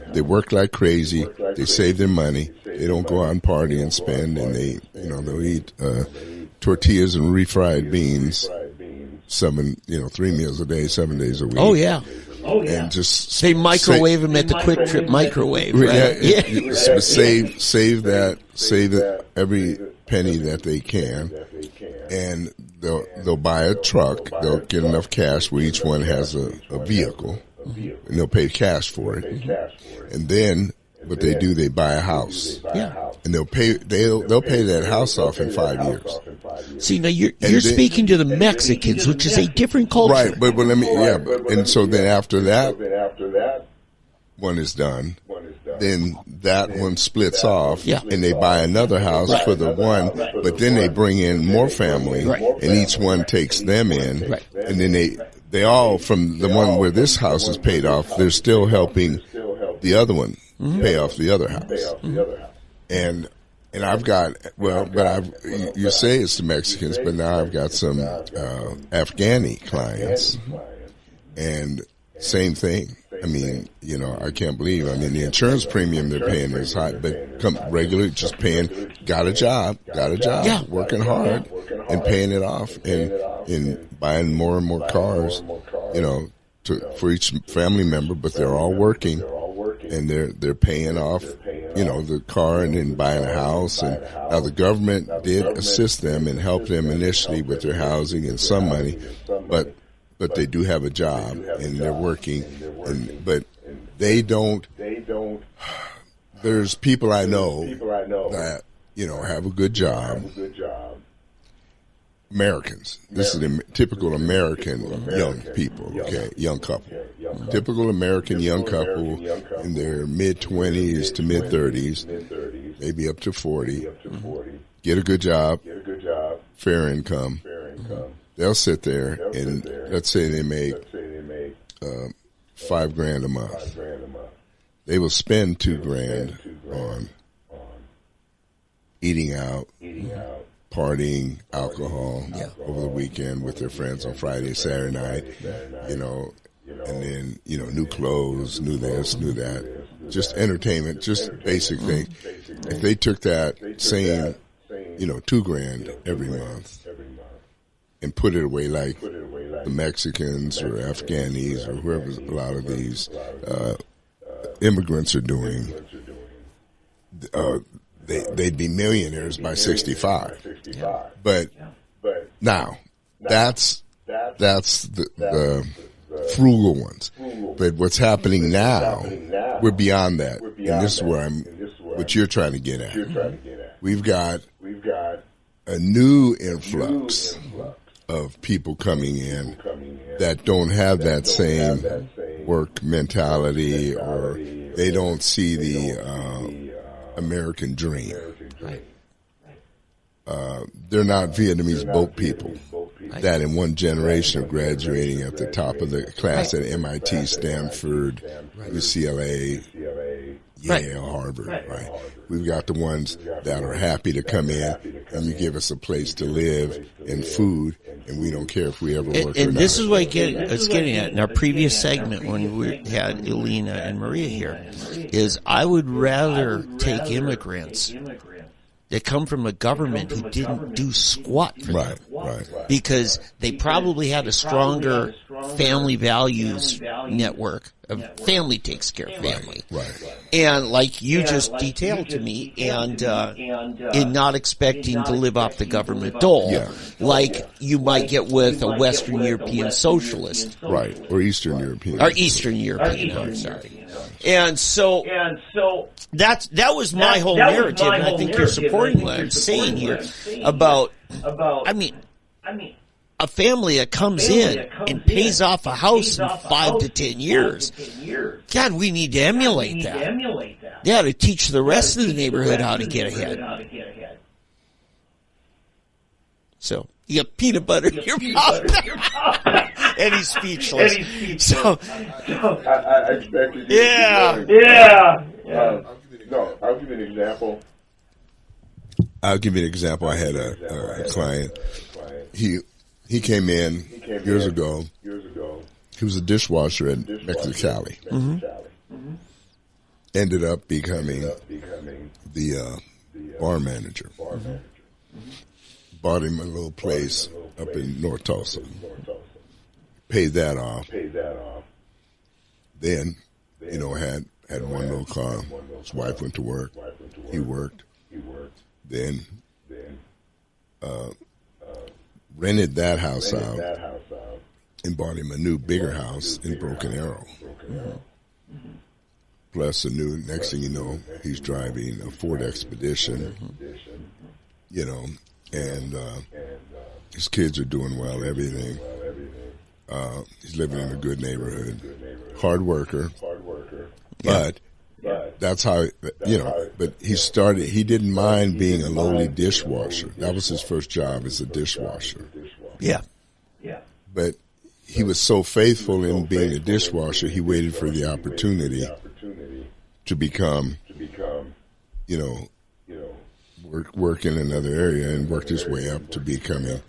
They work like crazy. They save their money. They don't go out and party and spend, and they'll eat tortillas and refried beans 3 meals a day, 7 days a week. Oh yeah. And just they microwave them at the Quick Trip microwave, right? Save every penny that they can, and they'll buy a truck. They'll get enough cash where each one has a vehicle, and they'll pay cash for it. And then what they do, they buy a house. Yeah. And they'll pay that house off in 5 years. See, now you're speaking to the Mexicans, which is a different culture. Right, but and so then after that one is done, then that one splits off, and they buy another house for the one, but then they bring in more family, and each one takes them in, and then they all, from the one where this house is paid off, they're still helping the other one pay off the other house. And I've got, you say it's the Mexicans, but now I've got some Afghani clients, and same thing. I mean, I can't believe. The insurance premium they're paying is high, but regularly just paying, got a job, Yeah. working hard, and paying it off, and buying more and more cars, for each family member. But they're all working, and they're paying off, the car, and then buying a house. And now the government did assist them and help them initially with their housing and some money, but they do have a job and they're working, but they don't. There's people I know that have a good job. Americans. This is a typical American young people. Okay, young couple. Typical American young couple in their mid-20s to mid-30s, maybe up to 40. Get a good job, fair income. They'll sit there and let's say they make $5,000 a month. They will spend $2,000 on eating out, partying, alcohol over the weekend with their friends on Friday, Saturday night, and then, new clothes, new this, new that, just entertainment, just basic things. If they took that same, $2,000 every month and put it away like the Mexicans or Afghanis or whoever a lot of these immigrants are doing, they'd be millionaires by 65. But now that's the frugal ones. But what's happening now, we're beyond that. And this is what you're trying to get at. We've got a new influx of people coming in that don't have that same work mentality, or they don't see the American dream. They're not Vietnamese boat people that in one generation are graduating at the top of the class at MIT, Stanford, UCLA, Yale, Harvard, right? We've got the ones that are happy to come in and you give us a place to live and food, and we don't care if we ever work or not. And this is what I was getting at in our previous segment when we had Elena and Maria here, is I would rather take immigrants that come from a government who didn't do squat for them. Right. Because they probably had a stronger family values network. Family takes care of family. Right. And like you just detailed to me, and in not expecting to live off the government dole, like you might get with a Western European socialist. Right. Or Eastern European. Or Eastern European, I'm sorry. And so that was my whole narrative, and I think you're supporting what I'm saying here about, a family that comes in and pays off a house in 5 to 10 years. God, we need to emulate that. Yeah, to teach the rest of the neighborhood how to get ahead. So, you got peanut butter in your mouth. And he's speechless. So, I expected you no, I'll give you an example. I had a client. He came in years ago. He was a dishwasher at Mexicali. Ended up becoming the bar manager. Bought him a little place up in North Tulsa. Paid that off. Then, had one little car. His wife went to work. He worked. Then rented that house out and bought him a new, bigger house in Broken Arrow. Plus next thing you know, he's driving a Ford Expedition, and his kids are doing well, everything. He's living in a good neighborhood, hard worker, but that's how, but he didn't mind being a lowly dishwasher. That was his first job as a dishwasher. Yeah. But he was so faithful in being a dishwasher, he waited for the opportunity to become, work in another area and worked his way up to becoming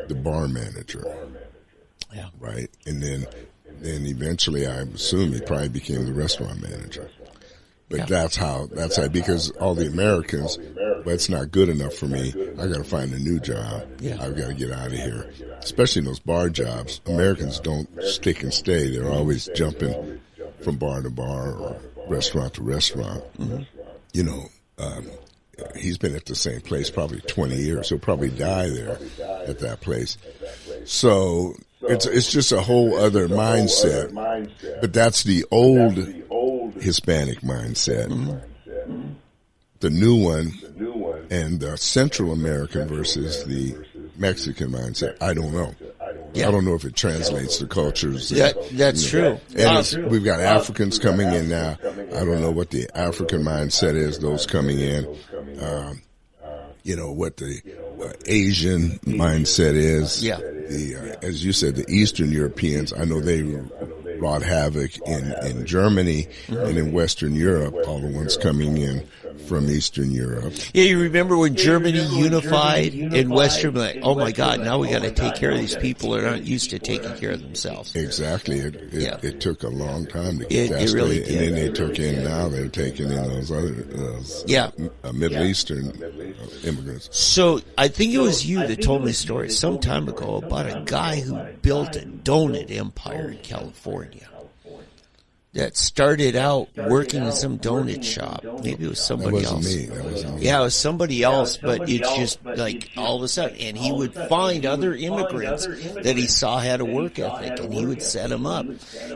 the bar manager. Yeah. Right. And then eventually, I assume he probably became the restaurant manager. But that's how, because all the Americans, well, it's not good enough for me. I got to find a new job. Yeah. I've got to get out of here. Especially in those bar jobs. Americans don't stick and stay. They're always jumping from bar to bar or restaurant to restaurant. Mm-hmm. He's been at the same place probably 20 years. He'll probably die there at that place. So it's just a whole other mindset. But that's the old Hispanic mindset. Mm-hmm. The new one and the Central American versus the Mexican mindset, I don't know. Yeah. I don't know if it translates to cultures. That's true. And we've got Africans coming in now. I don't know what the African mindset is, those coming in. What the Asian mindset is. Yeah. As you said, the Eastern Europeans, I know they wrought havoc in Germany and in Western Europe, all the ones coming in from Eastern Europe. Yeah, you remember when Germany unified in Western, like, oh my God, now we got to take care of these people that aren't used to taking care of themselves. Exactly. It took a long time to get that it really straight. And then they took in, now they're taking in those Middle Eastern immigrants. So I think it was you that told me a story some time ago about a guy who built a donut empire in California. That started out working in some donut shop. Maybe it was somebody else. That wasn't me. Yeah, it was somebody else, but it's just like all of a sudden. And he would find other immigrants that he saw had a work ethic, and he would set them up.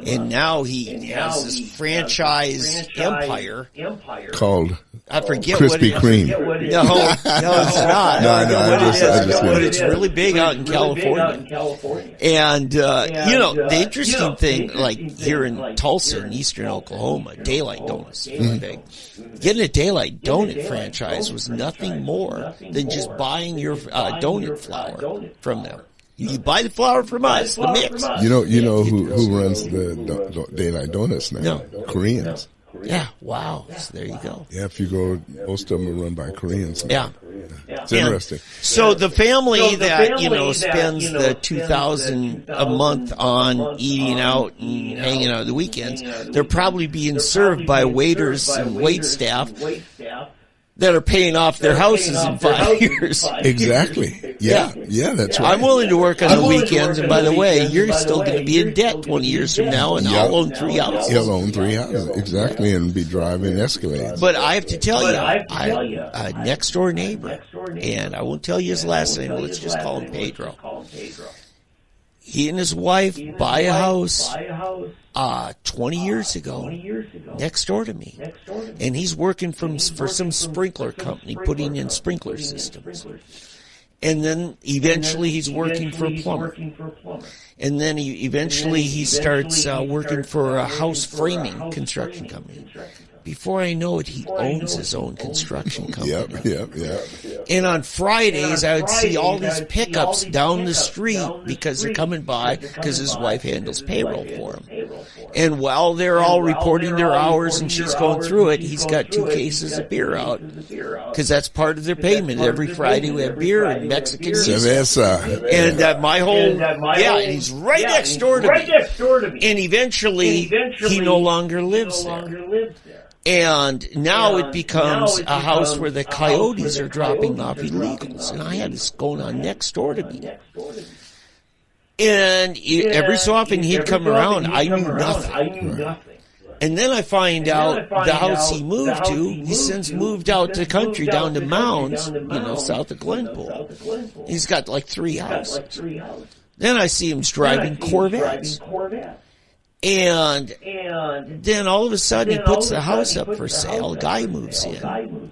And now he has this franchise empire Called I forget Krispy what it is. Kreme. No, it's not. No, but it's really big out in California. And, the interesting thing, like here in Tulsa, in eastern Oklahoma, Daylight Donuts is really big. Getting a Daylight Donut franchise was nothing more than just buying your donut flour from them. You buy the flour from us, the mix. You know who runs the Daylight Donuts now? No. Koreans. Yeah, wow. So there you go. Yeah, if you go, most of them are run by Koreans now. Yeah. It's interesting. So the family that, spends the $2,000 a month on eating out and hanging out the weekends, they're probably being served by waiters and wait staff that are paying off their houses in 5 years. Exactly. Yeah, that's right. I'm willing to work on the weekends, and by the way, you're still going to be in debt 20 years from now, and I'll own 3 houses. He'll own 3 houses, exactly, and be driving Escalades. But I have to tell you, a next door neighbor, and I won't tell you his last name, let's just call him Pedro. He and his wife buy a house 20 years ago next door to me. And he's working for some sprinkler company, putting in sprinkler systems. And then eventually he's working for a plumber. And then he starts working for a house framing construction company. Before I know it, he owns his own construction company. Yep. And on Fridays, I would see all these pickups down the street because they're coming by because his wife handles payroll for him. And while they're all reporting their hours and she's going through it, he's got 2 cases of beer out because that's part of their payment. Every Friday we have beer and Mexican music. And my whole, and he's right next door to me. And eventually, he no longer lives there. And now it becomes a house where the coyotes are dropping off illegals. And I had this going on next door to me. And every so often he'd come around. I knew nothing. And then I find out the house he moved to, he since moved out to the country down to Mounds, south of Glenpool. He's got like 3 houses. Then I see him driving Corvettes. And then all of a sudden he puts the house up for sale. A guy moves in.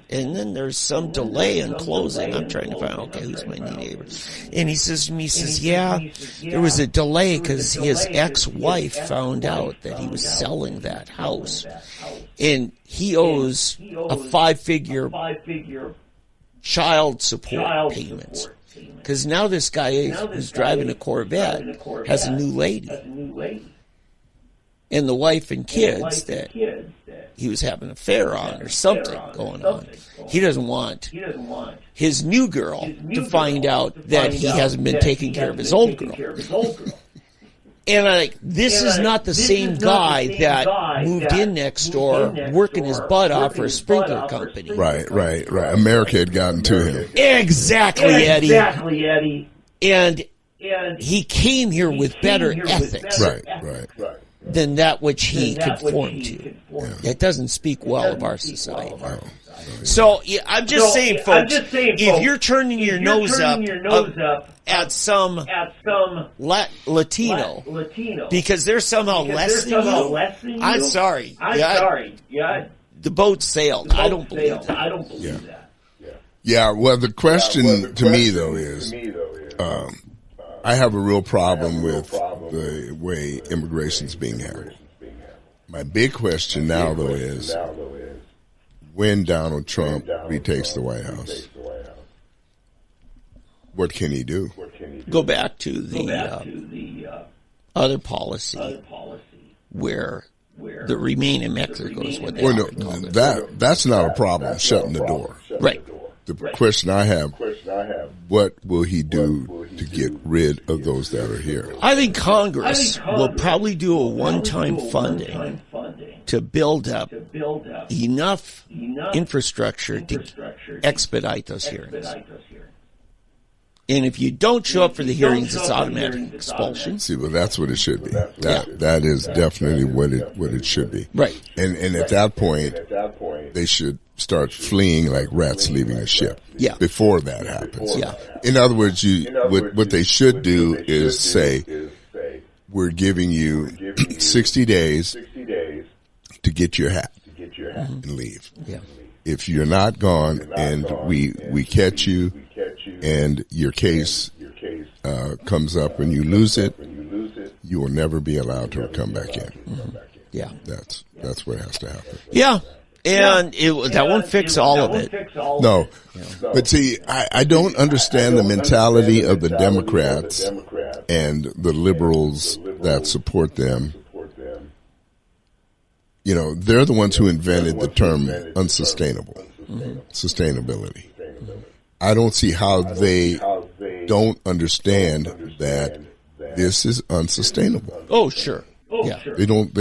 And then there's some delay in closing. I'm trying to find, who's my new neighbor? And he says to me, there was a delay because his ex-wife found out that he was selling that house. And he owes a 5-figure child support payments. Because now this guy who's driving a Corvette has a new lady. And the wife and kids that he was having an affair on or something going on. He doesn't want his new girl to find out that he hasn't been taking care of his old girl. And this is not the same guy that moved in next door working his butt off for a sprinkler company. Right. America had gotten to him. Exactly, Eddie. And he came here with better ethics. Right. Than that which he conformed to. That doesn't speak well of our society. No. So I'm just saying, folks, if you're turning your nose up at some Latino because they're somehow less than you, I'm sorry. The boat sailed. I don't believe that. Yeah, well, the question to me, though, is I have a real problem with the way immigration's being handled. My big question now, though, is when Donald Trump retakes the White House, what can he do? Go back to the other policy where the remain in Mexico is what they that's not a problem, shutting the door. Right. The question I have, what will he do to get rid of those that are here? I think Congress will probably do a one-time funding to build up enough infrastructure to expedite those hearings. And if you don't show up for the hearings, it's automatic expulsion. See, well, that's what it should be. That is definitely what it should be. Right. And at that point, they should start fleeing like rats leaving a ship. Yeah. Before that happens. Yeah. In other words, what they should do is say, we're giving you 60 days to get your hat and leave. Yeah. If you're not gone and we catch you and your case comes up and you lose it, you will never be allowed to come back in. Mm-hmm. Yeah. That's what has to happen. Yeah. And that won't fix all of it. No. But see, I don't understand the mentality of the Democrats and the liberals that support them. You know, they're the ones who invented the term unsustainable, sustainability. I don't see how they don't understand that this is unsustainable. Oh, sure. Yeah. They don't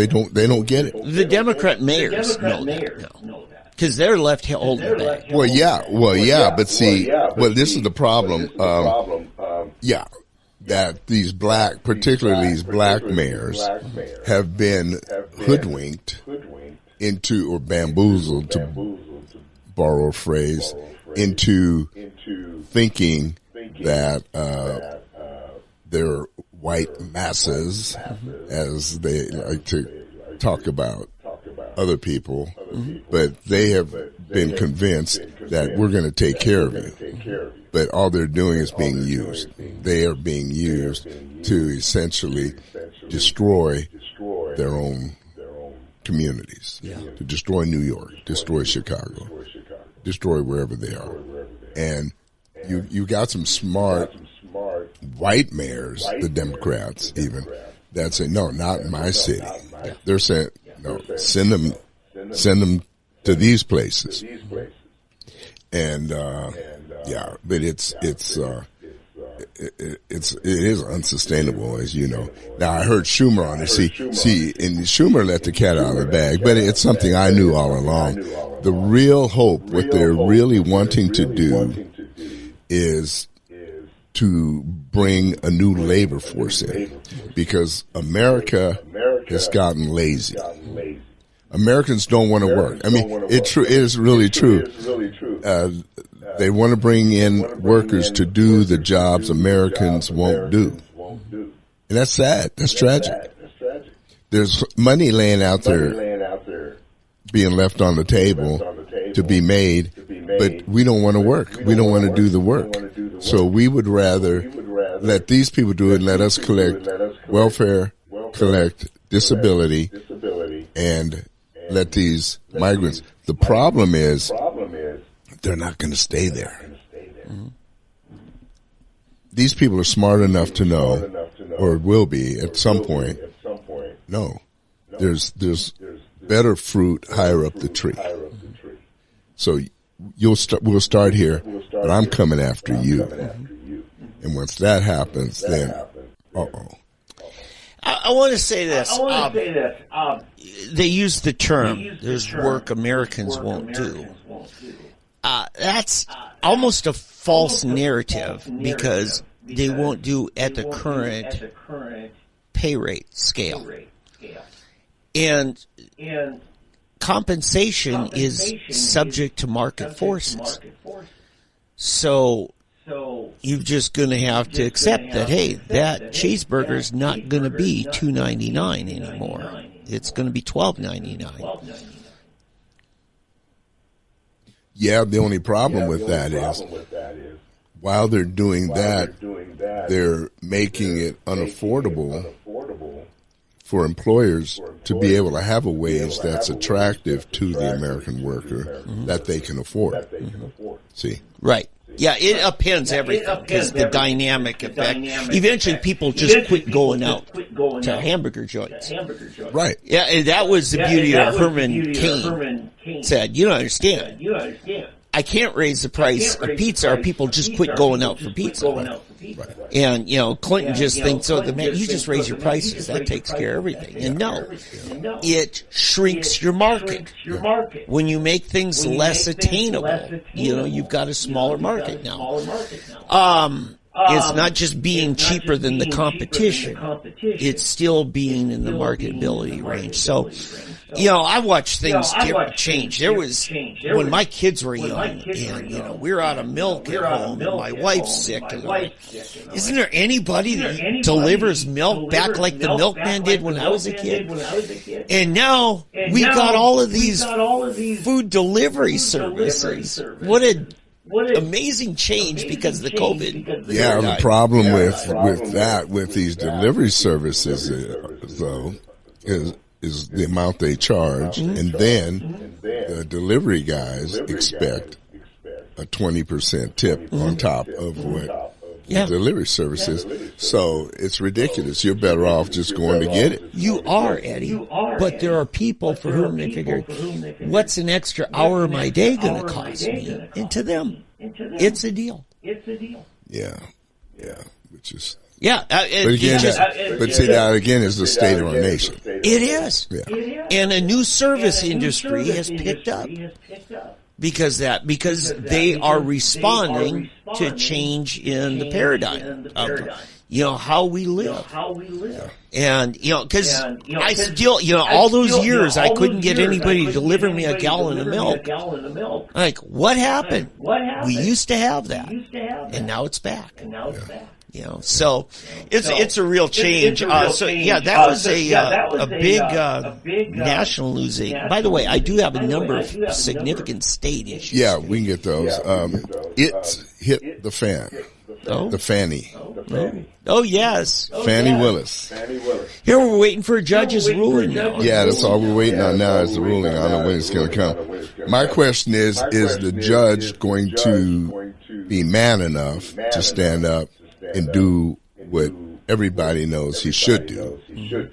get it. The Democrat mayors know that now. Because they're left holding back. Well, yeah, but see, this is the problem. That these particularly these black mayors have been hoodwinked into, or bamboozled, to borrow a phrase, into thinking that they're white masses, as they like to talk about other people, but they have been convinced that we're going to take care of you. But all they're doing is being used. They are being used to essentially destroy their own communities, to destroy New York, destroy Chicago, destroy wherever they are. And you got some smart white mayors, the Democrats even, that say, no, not in my city. They're saying, no, send them to these places. And but it is unsustainable, as you know. Now, I heard Schumer on it. See, and Schumer let the cat out of the bag, but it's something I knew all along. The real hope, what they're really wanting to do, is to bring a new labor force in, because America has gotten lazy. Americans don't want to work. I mean, it is really true. They want to bring in workers to do the jobs Americans won't do. And that's sad. That's tragic. There's money laying out there being left on the table to be made, but we don't want to work. We don't want to do the work. So we would rather let these people do it and let us collect welfare, collect disability, and let these migrants. The problem is they're not going to stay there. These people are smart enough to know, or will be at some point, no, there's better fruit higher up the tree. So we'll start here, but I'm coming after you. And once that happens, then, I want to say this. They use the term, there's work Americans won't do. That's almost a false narrative because they won't do at the current pay rate scale. And compensation is subject to market forces. So you're just going to have to accept that, hey, that cheeseburger's not going to be $2.99 anymore. It's going to be $12.99. Yeah, the only problem with that is while they're doing that, they're making it unaffordable for employers to be able to have a wage that's attractive to the American worker that they can afford. See? Right. Yeah, it upends everything because the dynamic effect. Eventually people just quit going out to hamburger joints. Right. Yeah, and that was the beauty of Herman Cain said, you don't understand. I can't raise the price of pizza or people just quit going out for pizza. Right. And, Clinton just thinks, man, you just raise your prices. That takes care of everything. And no, it shrinks your market. When you make things less attainable, you've got a smaller market now. It's not just being cheaper than the competition. It's still being in the marketability range. So, I watched things change. There was, when my kids were young and, we were out of milk at home and my wife's sick and like, isn't there anybody that delivers milk back like the milkman did when I was a kid? And now we've got all of these food delivery services. What amazing change because of the COVID. Yeah, the problem with these delivery services, though, is the amount they charge, and then the delivery guys expect a 20% tip on top of what the delivery service is. So it's ridiculous. You're better off just going to get it. You are, Eddie. But there are people for whom they figure, what's an extra hour of my day going to cost me? And to them, it's a deal. Yeah. Which is... Yeah. But see, that again is the state of our nation. It is. Yeah. And a new service industry has picked up. Because they are responding to change in the paradigm of, how we live. And, cause I still, all those years I couldn't get anybody to deliver me a gallon of milk. Like, what happened? We used to have that. And now it's back. So it's a real change. That was a big national losing. By the way, I do have a number of significant state issues. Yeah, we can get those. It hit the fan. Oh. The Fannie. Oh, yes. Fannie Willis. Here we're waiting for a judge's ruling now. Yeah, that's all we're waiting on now is the ruling. I don't know when it's going to come. My question is the judge going to be man enough to stand up and do what everybody knows he should do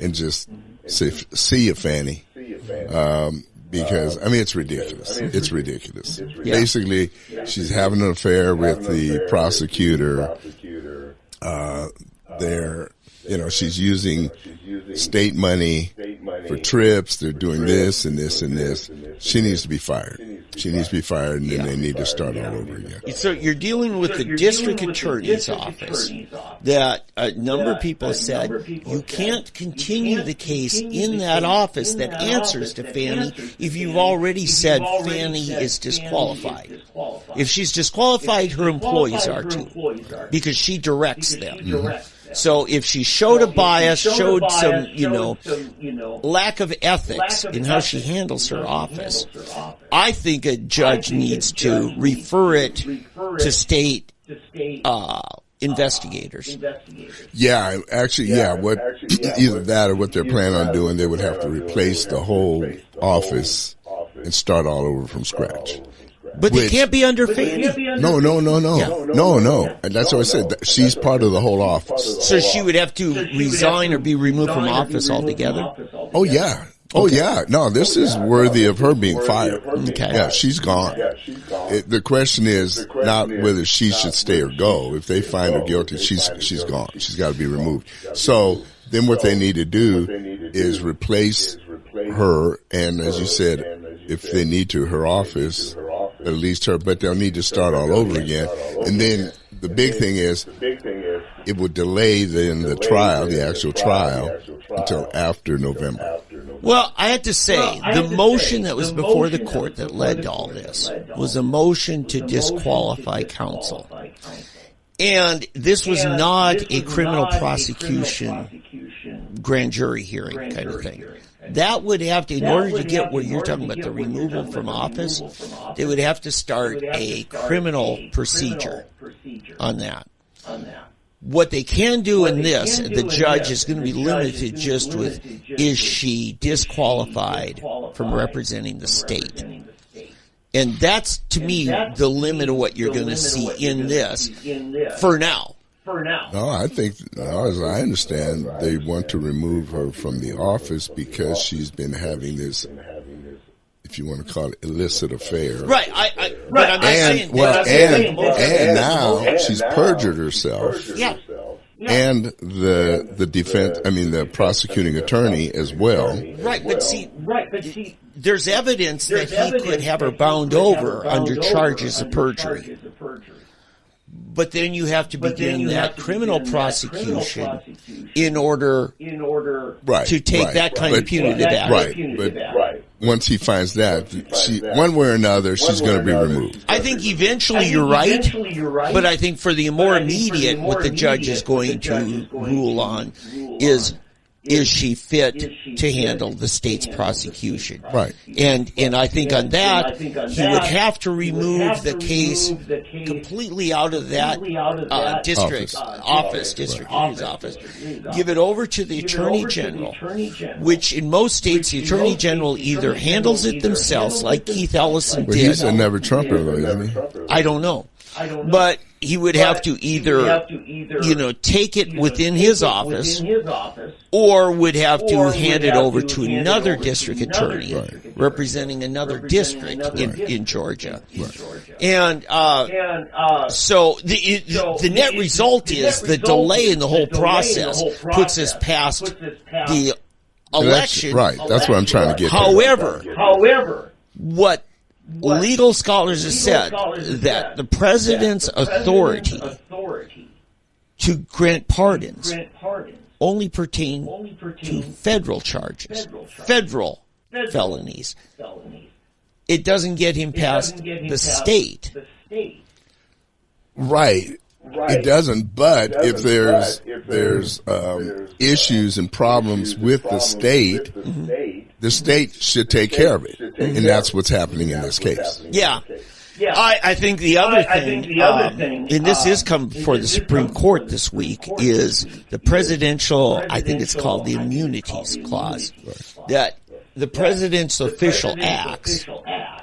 and just see a Fannie? Because, it's ridiculous. It's ridiculous. Yeah. Basically, she's having an affair with the prosecutor. She's using state money for trips. They're doing this and this and this. She needs to be fired. And then they need to start all over again. So you're dealing with the district attorney's office that a number of people said you can't continue the case in that office that answers to Fannie if you've already said Fannie is disqualified. If she's disqualified, her employees are too, because she directs them. Mm-hmm. So if she showed a bias, showed some, lack of ethics in how she handles her office, I think a judge needs to refer it to state investigators. Yeah, actually, either that or what they're planning on doing, they would have to replace the whole office and start all over from scratch. But they can't be under Fannie. No. And that's what I said. She's part of the whole office. So she would have to resign or be removed from office altogether? Oh, yeah. Oh yeah, no, this is worthy of her being fired. Okay. Yeah, she's gone. The question is not whether she should stay or go. If they find her guilty, she's gone. She's got to be removed. So then what they need to do is replace her, and as you said, if they need to, her office, at least her, but they'll need to start all over again. And then the big thing is it would delay the trial, the actual trial, until after November. Well, I have to say, the motion that was before the court that led to all this was a motion to disqualify counsel. And this was not a criminal prosecution grand jury hearing kind of thing. That would have to, in order to get where you're talking about the removal from office, they would have to start a criminal procedure on that. What they can do in this, the judge is going to be limited just with, is she disqualified from representing the state? And that's, to me, the limit of what you're going to see in this for now. No, I think, as I understand, they want to remove her from the office because she's been having this, if you want to call it, illicit affair. Right. But I'm saying. Well, and now she's perjured herself. Yeah. And the defense, the prosecuting attorney as well. Right, but see, there's evidence that he could have her bound over under charges of perjury. But then you have to begin that criminal prosecution in order to take that kind of punitive action. Right, but once he finds that, one way or another, she's going to be removed. I think eventually you're right, but I think for the more immediate, what the judge is going to rule on is she fit to handle the state's prosecution? Right. And I think on that, he would have to remove the case completely out of that district office, give it over to the Attorney General, which in most states, the Attorney General either handles it themselves, like Keith Ellison did. He's a never Trumper, though, isn't he? I don't know. But he would have to either, take it within his office, or would have to hand it over to another district attorney representing another district in Georgia. And so the net result is the delay in the whole process puts us past the election. That's what I'm trying to get. However, what legal scholars have said that the president's authority to grant pardons only pertain to federal charges, federal felonies. It doesn't get him past the state. Right. It doesn't, but if there's issues and problems with the state, the state should take care of it, and that's what's happening in this case. Yeah. I think the other thing, and this is come before the Supreme Court this week, is the presidential, I think it's called the immunities clause, that the president's official acts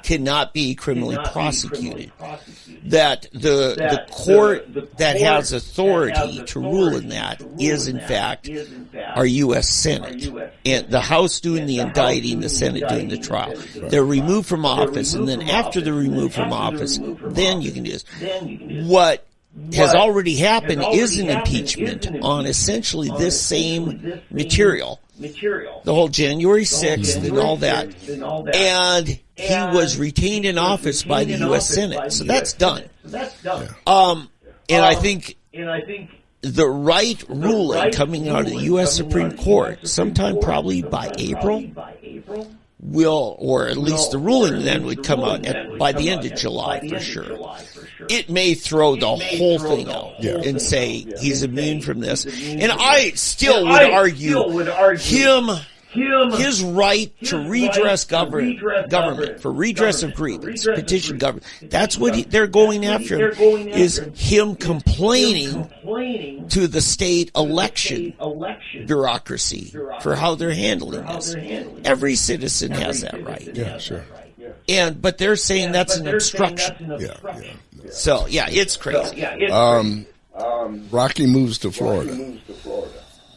cannot be criminally prosecuted. That the court that has authority to rule in that is, in fact, our U.S. Senate. And the House doing the indicting, the Senate doing the trial. They're removed from office, and then after they're removed from office, then you can do this. What has already happened is an impeachment on essentially this same material. The whole January 6th and all that. And he was retained in office by the U.S. Senate. So that's done. And I think the right ruling coming out of the U.S. Supreme Court, sometime probably by April, will, or at least the ruling then would come out by the end of July for sure. It may throw the whole thing out and say he's immune from this. And I still would argue his right to redress government, for redress of grievance, petition government. That's what they're going after him, is him complaining to the state election bureaucracy for how they're handling this. Every citizen has that right. Yeah, sure. But they're saying that's an obstruction. So, it's crazy. Rocky moves to Florida.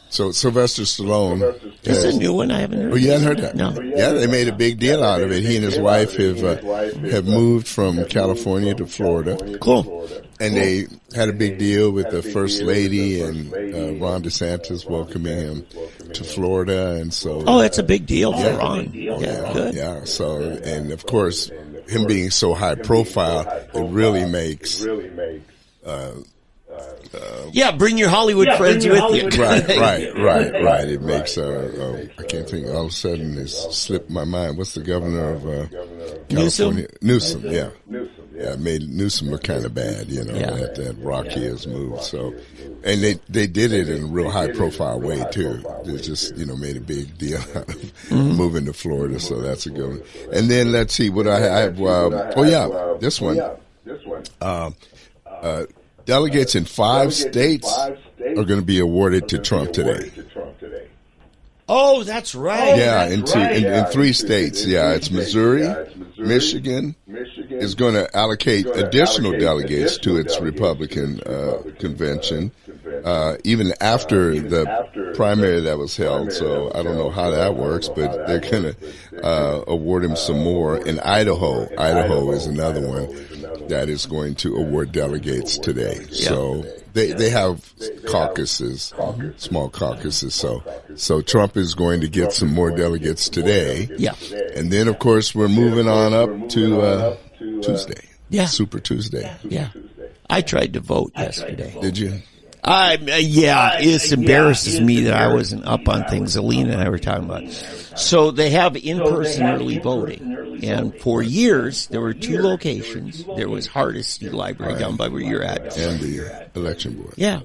So Sylvester Stallone. This is a new one. I haven't heard. Oh, you hadn't heard that? No. Yeah, they made a big deal out of it. He and his wife have moved from California to Florida. Cool. And they had a big deal with the First Lady and Ron DeSantis welcoming him to Florida. And so. Oh, it's a big deal for Ron. Yeah, good. Yeah. So, and of course, him being so high profile, it really makes. Bring your Hollywood friends with you. Right. It makes, I can't think, all of a sudden it's slipped my mind. What's the governor of, California? Newsom, yeah. Yeah, it made Newsom look kind of bad, that Rocky has moved. So, and they did it in a real high profile way too. They just, made a big deal out of moving to Florida. So that's a good one. And then let's see what I have. This one. Delegates in 5 states are going to be awarded to Trump today. Oh, that's right. Yeah, in 3 states. Yeah, it's Missouri, Michigan is going to allocate additional delegates to its Republican convention, even after the primary that was held. So I don't know how that works, but they're going to award him some more. In Idaho is another one that is going to award delegates today. Yeah. So they have caucuses, small caucuses. So Trump is going to get some more delegates today. Yeah. And then, of course, we're moving on up to Tuesday. Yeah. Super Tuesday. Yeah. I tried to vote yesterday. Did you? It embarrasses me that I wasn't up on things Alina and I were talking about. So they have in-person early voting. And for years, there were 2 locations. There was Hardesty Library down by where you're at. And the election board. Yeah.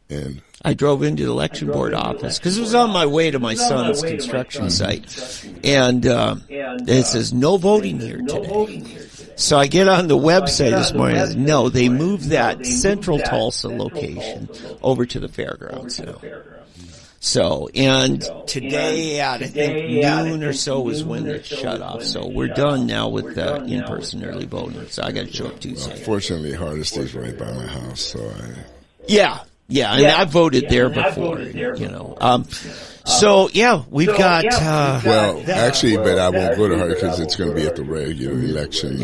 And I drove into the election board office because it was on my way to my son's construction site. And it says, no voting here today. So I get on the website this morning and says, no, they moved that central Tulsa location over to the fairgrounds now. So, and today at I think noon or so is when it's shut off. So we're done now with the in-person early voting. So I got to show up Tuesday. Fortunately, Hardesty's right by my house, so Yeah, and I voted there before, So we've got. Actually, but I won't go to her because it's going to be at the regular election.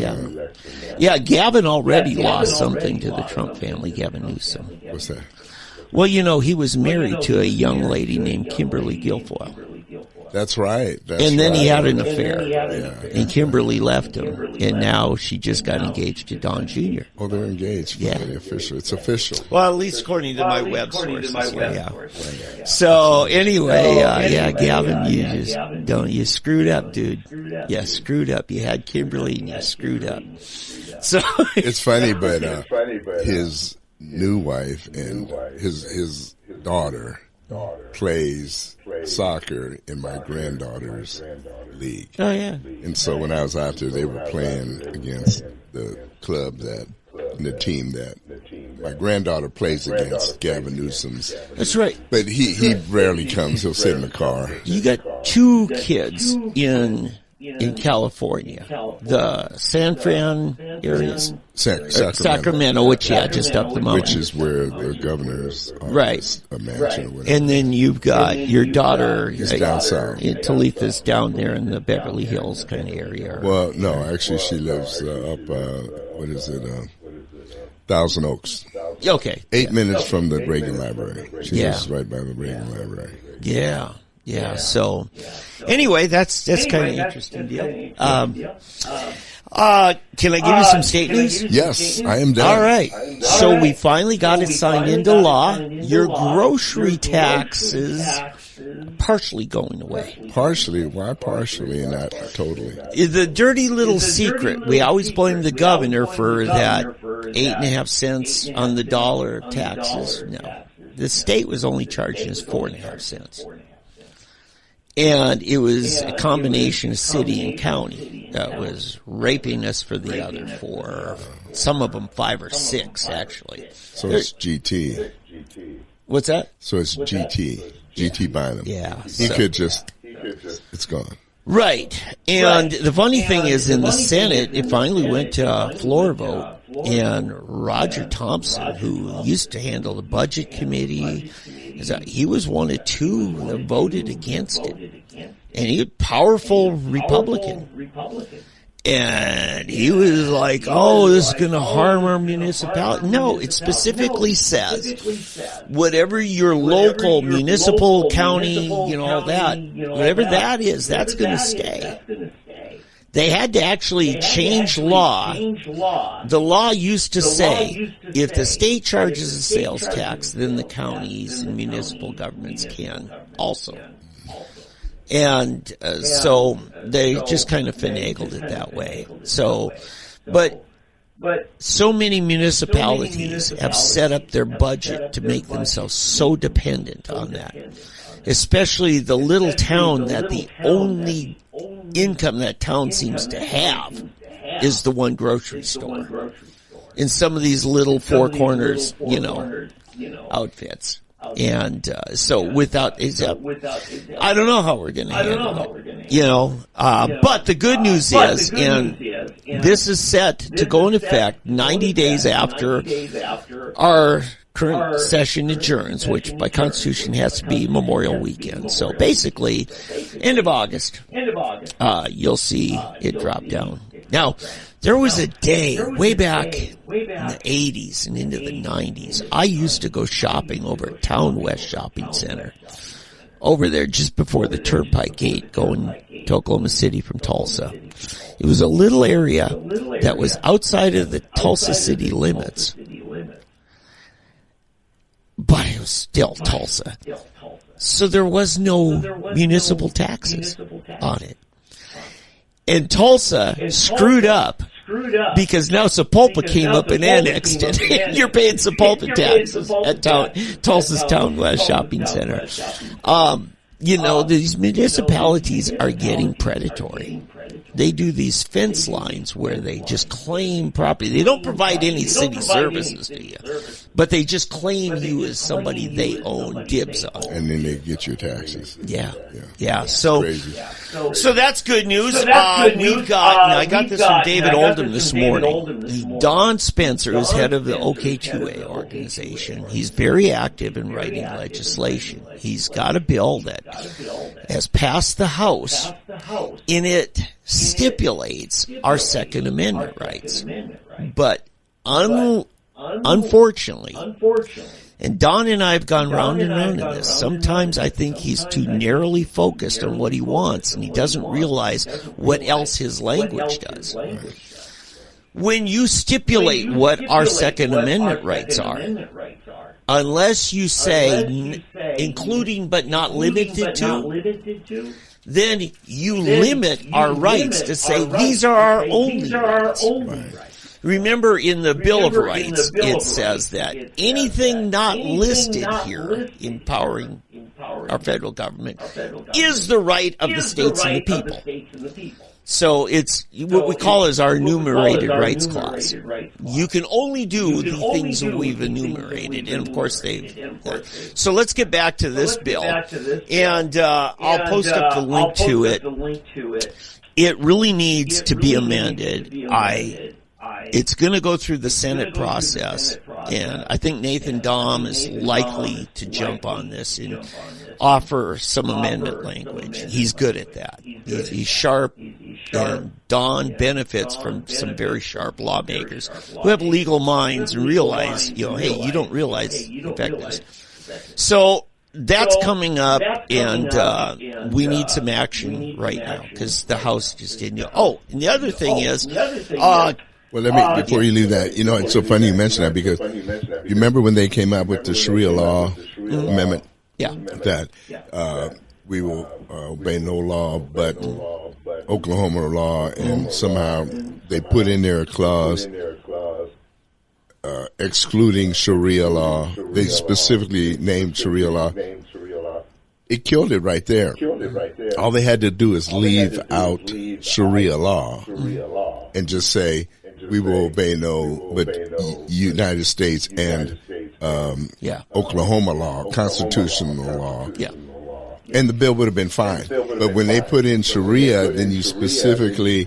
Yeah, Gavin already lost something to the Trump family. Gavin Newsom. What's that? Well, he was married to a young lady named Kimberly Guilfoyle. That's right. And then he had an affair. And Kimberly left him. And now she just got engaged to Don Jr. Oh, they're engaged. Yeah. Official. It's official. Well, at least according to my web sources. Yeah. So anyway, Gavin, you screwed up, dude. You screwed up. You had Kimberly and you screwed up. So it's funny, but his new wife and his daughter plays soccer in my granddaughter's league. Oh, yeah. And so when I was out there, they were playing against the club the team that my granddaughter plays against, Gavin Newsom's. That's right. But he rarely comes. He'll sit in the car. You got 2 kids in California, the San Fran areas, Sacramento, which just up the mountain, which is where the governor's right, a mansion or whatever. And then you've got your daughter is down south. Talitha's down there in the Beverly Hills kind of area. Well, no, actually, she lives up. Thousand Oaks. Okay, 8 minutes from the Reagan Library. She lives right by the Reagan Library. Yeah. So, anyway, that's kind of an interesting deal. Can I give you some state news? Yes, I am done. All right. So we finally got it signed into law. Your grocery tax is partially going away. Partially? Why partially and not totally? The dirty little secret. We always blame the governor for that 8.5 cents on the dollar of taxes. No. The state was only charging us 4.5 cents. And it was a combination of city and county that was raping us for the other 4. Some of them 5 or 6, actually. So it's GT. What's that? So it's GT. GT buying them. Yeah. He could just, it's gone. Right. And the funny thing is in the Senate, it finally went to a floor vote. And Roger Thompson, who used to handle the budget committee He was one of two that voted against it. And he was a powerful Republican. And he was like, oh, this is going to harm our municipality. No, it specifically says whatever your local, municipal, county, all that, whatever that is, that's going to stay. They had to actually change law. The law used to say if the state charges a sales tax, then the counties and municipal governments can also. And so they just kind of finagled it that way. So, but so many municipalities have set up their budget to make themselves so dependent on that. Especially the little town that the only income that town seems to have is the one grocery store. In some of these little four corners, outfits. And so without, I don't know how we're going to handle it, but the good news is, and this is set to go in effect 90 days after our current session adjourns, which by Constitution has to be Memorial Weekend. So basically, end of August, you'll see it drop down. Now, there was a day way back in the 80s and into the 90s. I used to go shopping over at Town West Shopping Center, over there just before the Turnpike Gate going to Oklahoma City from Tulsa. It was a little area that was outside of the Tulsa city limits, but it was still Tulsa. So there was no municipal taxes on it. And Tulsa screwed up because now Sapulpa came up and annexed it. You're paying Sapulpa taxes at Tulsa's Town West Shopping Center. These municipalities are getting predatory. They do these fence lines where they just claim property. They don't provide any city services to you, but they just claim you as somebody they own dibs on. And then they get your taxes. Yeah. So that's good news. We've got, and I got this from David Oldham this morning. Don Spencer is head of the OK2A organization. He's very active in writing legislation. He's got a bill that has passed the House. In it stipulates our Second Amendment rights. But unfortunately, and Don and I have gone round and round in this, sometimes I think he's too narrowly focused on what he wants, and he doesn't realize what else his language does. When you stipulate what our Second Amendment rights are, unless you say including but not limited to, then you limit our rights to say these are our only rights. Remember, in the Bill of Rights, it says that anything not listed here empowering our federal government is the right of the states and the people. So it's what we call as our enumerated rights clause. You can only do the things that we've enumerated, and of course so let's get back to this bill, and I'll post up the link to it. It really needs to be amended. It's going to go through the Senate process, and I think Nathan Dahm is likely to jump on this and offer some amendment language. He's good at that. He's sharp, and Don benefits from some very sharp lawmakers who have legal minds and realize, hey, you don't realize the effect of this. So that's coming up, and we need some action right now because the House just didn't. Oh, and the other thing is, well, let me, before you leave that, it's so funny you mention that because you remember when they came out with the Sharia law amendment? Yeah. That, we will obey no law but Oklahoma law, and somehow they put in there a clause, excluding Sharia law. They specifically named Sharia law. It killed it right there. All they had to do is leave out Sharia law and just say, we will obey no, but United States and Oklahoma law, constitutional law. Yeah. And the bill would have been fine. But when they put in Sharia, then you specifically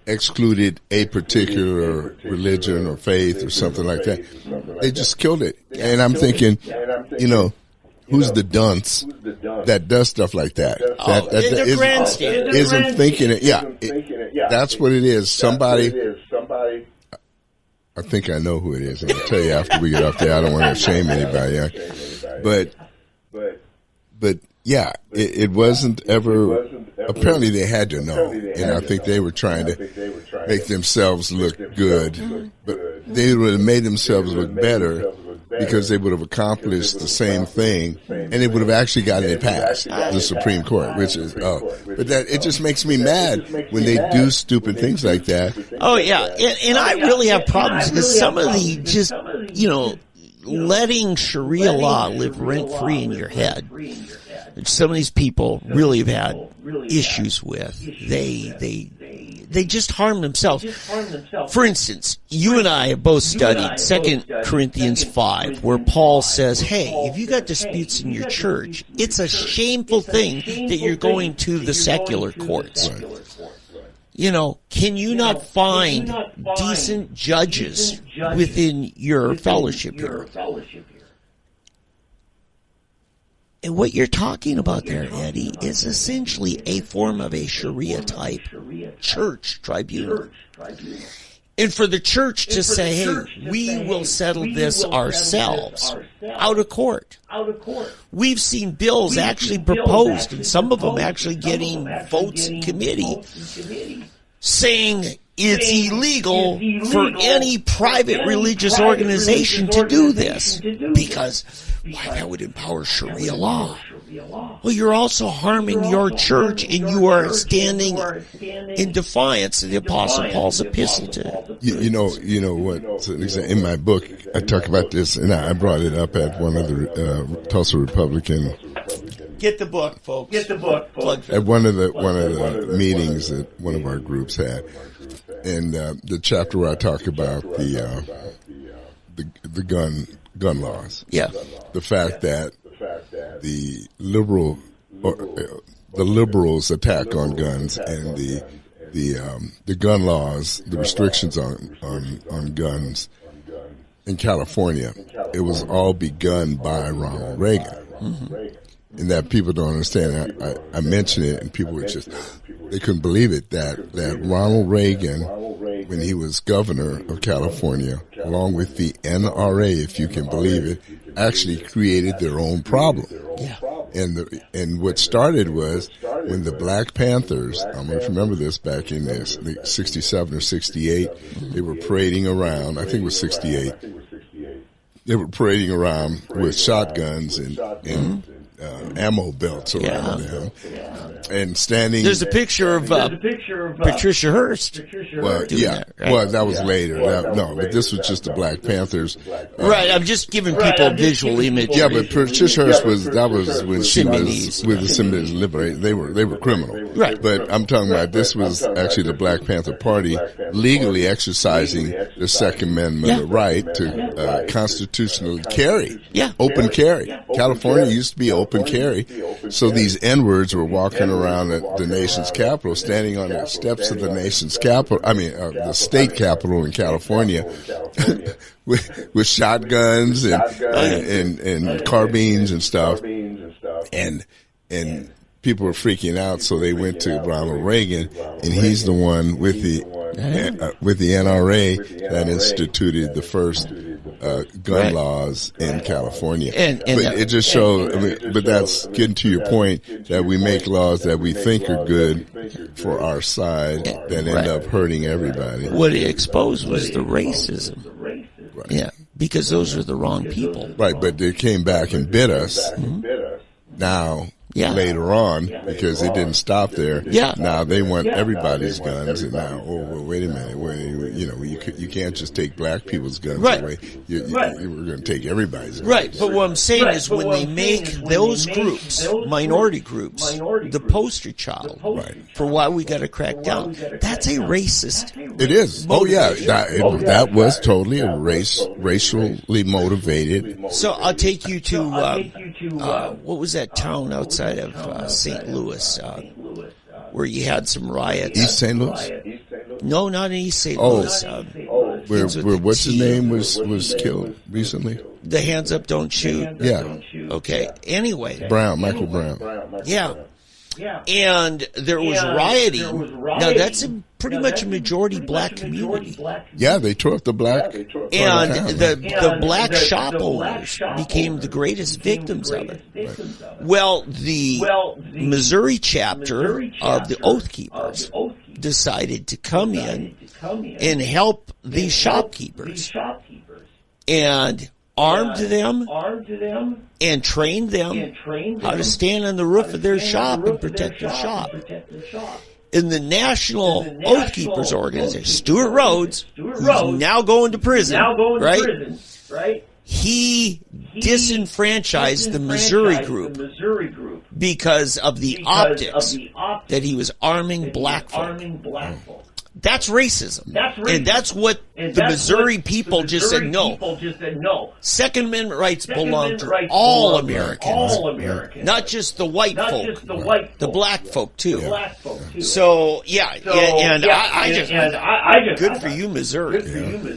excluded a particular religion or faith or something like that. They just killed it. And I'm thinking, who's the dunce that does stuff like that? The grandstand. Isn't thinking it. Yeah, that's what it is. Somebody. I think I know who it is. I'll tell you after we get off there. I don't want to shame anybody. But yeah, it wasn't ever. Apparently, they had to know, and I think they were trying to make themselves look good, but they would have made themselves look better because they would have accomplished the same thing, and it would have actually gotten it past the Supreme Court, which is but that it just makes me mad when they do stupid things like that. Oh yeah, and I really have problems because some of the just letting Sharia law live rent free in your head. Some of these people really have had issues with. They just harm themselves. For instance, you and I have both studied 2 Corinthians 5, where Paul says, hey, if you got disputes in your church, it's a shameful thing that you're going to the secular courts. Can you not find decent judges within your fellowship here? And what you're talking about there, Eddie, is essentially a form of a Sharia-type church tribunal. And for the church to say, hey, we will settle this ourselves out of court. We've seen bills actually proposed, and some of them actually getting votes in committee, saying it's illegal for any private religious organization to do this because that would empower Sharia law. Well, you're also harming your church, and you are standing in defiance of the Apostle Paul's epistle to. You know what? So in my book, I talk about this, and I brought it up at one of the Tulsa Republican. Get the book, folks. At one of the meetings that one of our groups had, and the chapter where I talk about the gun laws. Yeah. The fact that the liberals' attack on guns and the gun laws, the restrictions on guns in California, it was all begun by Ronald Reagan. Mm-hmm. And that people don't understand. I mentioned it, and people were they couldn't believe it, that Ronald Reagan, when he was governor of California, along with the NRA, if you can believe it, actually created their own problem. Yeah. And what started was when the Black Panthers, I'm going to remember this back in 67 or 68, they were parading around, I think it was 68, they were parading around with shotguns and ammo belts around them, and standing. There's a picture of Patricia Hearst. Well, yeah. That, right? Well, that was later. But this was just the Black Panthers. Right. I'm just giving people a visual image. Yeah, but Patricia Hearst was when she was with the Seminoles Liberated. They were criminal. Right. But I'm talking about this was actually the Black Panther Party legally exercising the Second Amendment right to constitutionally carry. Yeah. Open carry. California used to be open carry. So these N-words were walking around at the nation's capital, standing on the steps of the nation's capital, the state capitol in California, with shotguns and carbines and stuff. And people were freaking out, so they went to Ronald Reagan, and he's the one with the NRA that instituted the first gun laws in California. But it just shows, but that's getting to your point, that we make laws that we think are good for our side that end up hurting everybody. What he exposed was the racism. Right. Yeah, because those are the wrong people. Right, but they came back and bit us. Now, later on, because it didn't stop there. Yeah. Now they want everybody's guns, and now, wait a minute, you can't just take black people's guns away. We're going to take everybody's guns. Right, but what I'm saying is when they make those groups, minority groups, the poster child for why we got to crack down, that's a racist. It is. Motivation. That was totally a racially motivated. So I'll take you to what was that town outside of St. Louis, where you had some riots. East St. Louis? No, not in East St. Louis. Where what's his name was killed recently? The Hands Up, Don't Shoot. Yeah. Okay. Anyway. Brown, Michael Brown. Yeah. And there was rioting. Now, that's pretty much a majority black community. Yeah, they tore up the black. And the black shop owners became the greatest victims of it. Right. Well, the Missouri chapter of the Oath Keepers decided to come in and help these shopkeepers and armed them and trained them how to stand on the roof of their shop and protect their shop. In the National Oath Keepers Organization, Stuart Rhodes, who's now going to prison, right? He disenfranchised the Missouri group because of the optics that he was arming black folk. That's racism. And that's what the Missouri people just said no. Second Amendment rights belong to all Americans. Not just the white folk. The black folk, too. So, yeah. And I just good for you, Missouri.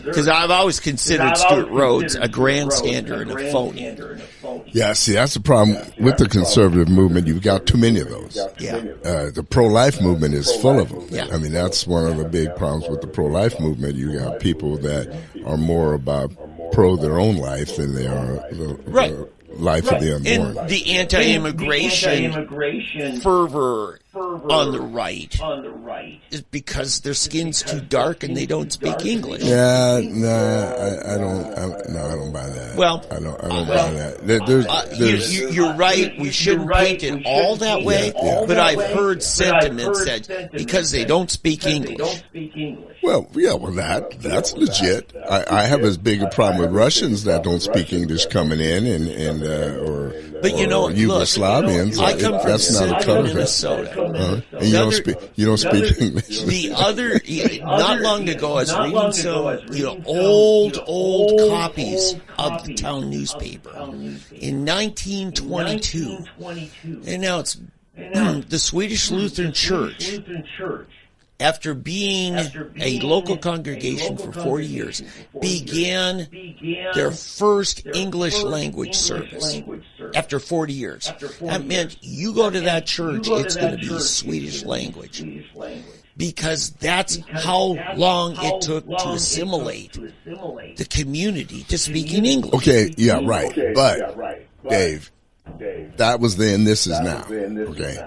Because I've always considered Stuart Rhodes a grandstander and a phony. Yeah, see, that's the problem with the conservative movement. You've got too many of those. Yeah. The pro-life movement is full of them. Yeah. I mean, that's one of the big problems with the pro-life movement. You got people that are more about pro their own life than they are the life of the unborn. And the anti-immigration fervor on the right is because their skin's too dark and they don't speak English. Yeah, I don't buy that. Well, I don't buy that. You're right. We shouldn't paint it all that way. But I've heard sentiments that because they don't speak English. Well, that's legit. I have as big a problem with Russians that don't speak English coming in But you know, Yugoslavians. I come from central Minnesota. And you don't speak English. The other, not long ago, I was reading some, old copies of the town newspaper in 1922, and now it's the Swedish Lutheran Church. After being a local congregation for 40 years, began their first English language service after 40 years. That meant you go to that church, it's going to be Swedish language. Because that's how long it took to assimilate the community to speaking English. Okay, yeah, right. But, Dave, that was then, this is now. Okay.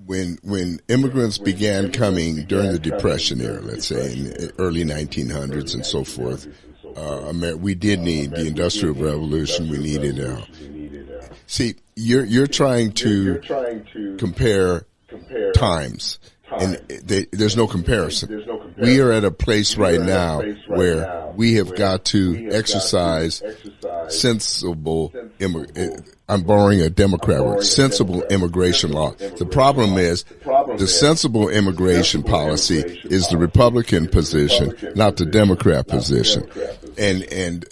When immigrants began coming during the Depression era, let's say in the early 1900s and so forth, we did need the Industrial Revolution. We needed. See, you're trying to compare times, and there's no comparison. We are at a place right now where we have got to exercise sensible I'm borrowing a Democrat word, sensible immigration law. The problem is the sensible immigration policy is the Republican position, not the Democrat position. And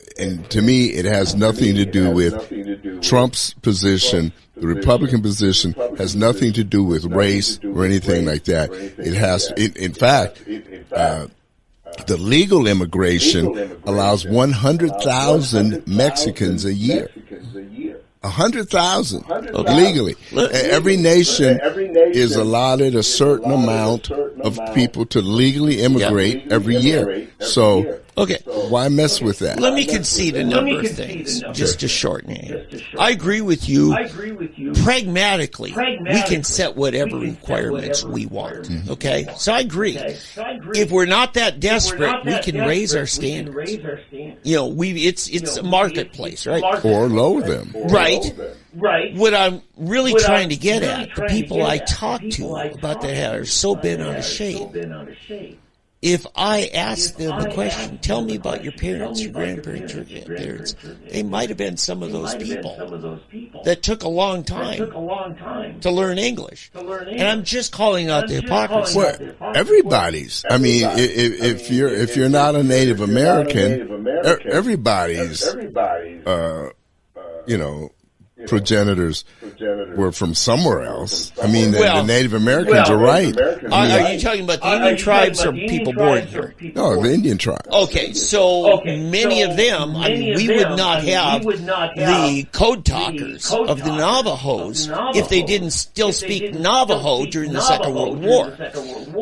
to me, it has nothing to do with Trump's position. The Republican position has nothing to do with race or anything like that. It has, in fact, the legal immigration allows 100,000 Mexicans a year. 100,000 legally. Every nation is allotted a certain amount of people to legally immigrate every year. So, why mess with that? Let me concede a number of things, just to shorten it. I agree with you. Pragmatically, we can set whatever requirements we want. Okay? So I agree. If we're not that desperate, we can raise our standards. It's a marketplace, right? Or lower them. Right. What I'm really trying to get at, the people I talk to about that are so bent out of shape. If I ask them the question, tell me about your parents, your grandparents, your parents, they might have been some of those people that took a long time to learn English. And I'm just calling out the hypocrisy. Well, everybody's. I mean, if you're not a Native American, everybody's, progenitors were from somewhere else. I mean, the Native Americans are right. Are you talking about the Indian tribes or people born here? No, the Indian tribes. Okay, so many of them, I mean, we would not have the code talkers of the Navajos if they didn't still speak Navajo during the Second World War.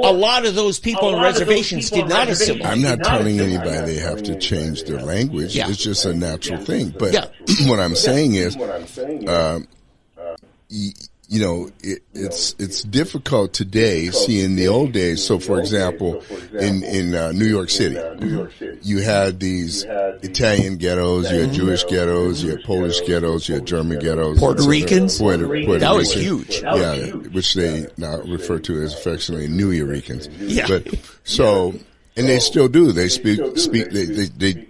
A lot of those people on reservations did not assimilate. I'm not telling anybody they have to change their language. Yeah. It's just a natural thing. But what I'm saying is, it's difficult today. See, in the old days, so for example, in New York City, you had these Italian ghettos, you had Jewish ghettos, you had Polish ghettos, you had German ghettos, Puerto Ricans. Puerto That was Rican. huge. Yeah, which they now refer to as affectionately New Euricans. Yeah. But so, and they still do. They speak. They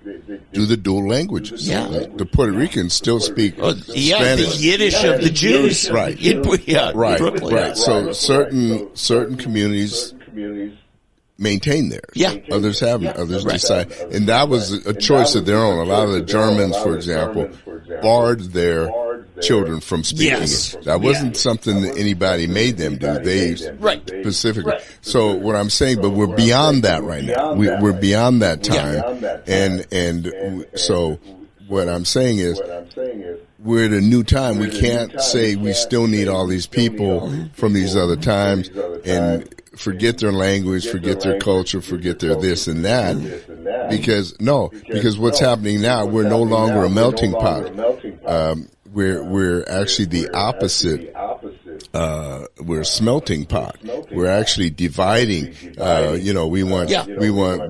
do the dual languages. Yeah. The Puerto Ricans still speak Spanish. The Yiddish of the Jews. Right. Right. Right. So certain communities maintain theirs. Yeah. Others haven't. Others decide. And that was a choice of their own. A lot of the Germans, for example, barred their children from speaking it. That wasn't something that anybody made them do. They specifically. So what I'm saying, but we're beyond that right now. We're beyond that time. And so what I'm saying is, we're at a new time. We can't say we still need all these people from these other times and forget their language, forget their culture, forget their this and that. Because what's happening now, we're no longer a melting pot. We're actually the opposite. We're a smelting pot. We're actually dividing. We want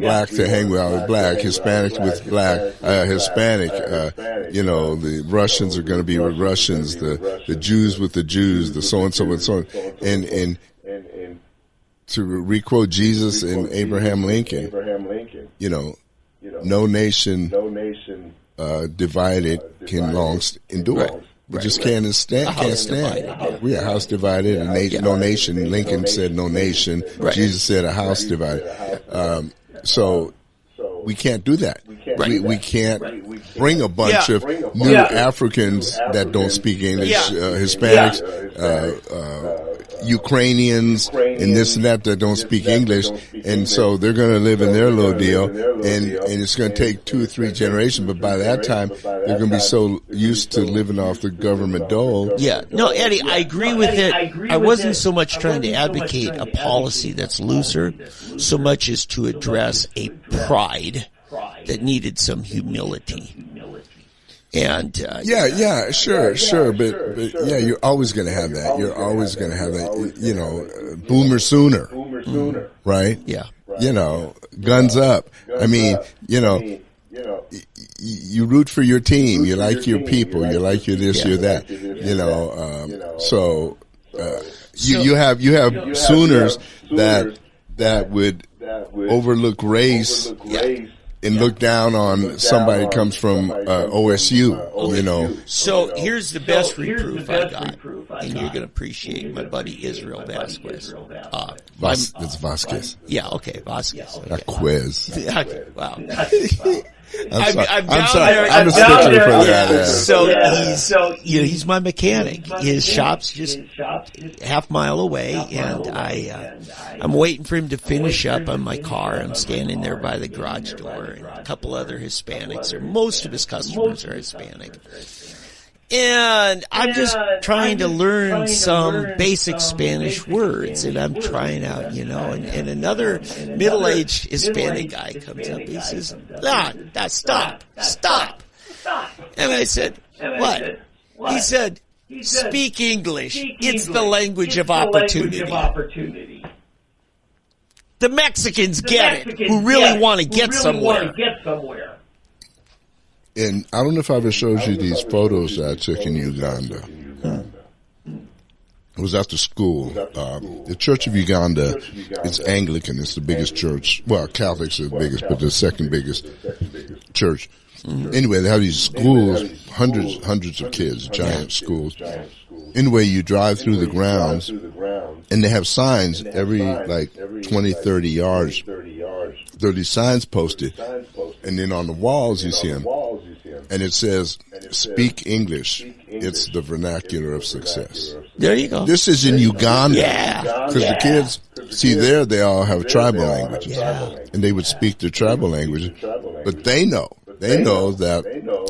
black to hang with black, Hispanic with black, Hispanic. The Russians are going to be with Russians, the Jews with the Jews, the so and so and so on. And to requote Jesus and Abraham Lincoln, no nation divided can long endure. We just can't stand. We are house divided, and no nation. Lincoln said no nation. Jesus said a house divided. So we can't do that. We can't bring a bunch of new Africans that don't speak English, Hispanics, Ukrainians, and this and that don't speak English, and so they're going to live in their little deal, and it's going to take 2 or 3 generations, but by that time, they're going to be so used to living off the government dole. Yeah. No, Eddie, I agree with it. I wasn't so much trying to advocate a policy that's looser, so much as to address a pride that needed some humility. And sure, but you're always going to have that. You're always going to have that. Boomer sooner, right? Yeah. Guns up. I mean, you root for your team. You like your people. You like your this, your that. You have Sooners that would overlook race. And look down on somebody that comes from OSU, So here's the best reproof I got, and you're going to appreciate my buddy Israel Vasquez. It's Vasquez. Yeah, okay, Vasquez. Okay. Not Quiz. Okay, wow. I'm sorry. I'm a stickler for that. So he's my mechanic. His shop's just half mile away, and I'm waiting for him to finish up on my car. I'm standing there by the garage door, and a couple other Hispanics, or most of his customers are Hispanic. And I'm just trying to learn some basic Spanish words, and I'm trying out, and another middle-aged Hispanic guy comes up. He says, stop. And I said, what? He said, speak English. It's the language of opportunity. The Mexicans get it, who really want to get somewhere. And I don't know if I ever showed you these photos that I took in Uganda. It was after school. The Church of Uganda, it's Anglican. It's the biggest church. Well, Catholics are the biggest, but the second biggest church. Anyway, they have these schools, hundreds of kids, giant schools. Anyway, you drive through the grounds, and they have signs every 20, 30 yards. 30 signs posted. And then on the walls, you see them. And it says, speak English. It's the vernacular of success. There you go. This is in Uganda. Yeah. Because the kids, see there, they all have tribal languages. Yeah. And they would speak their tribal language. But they know that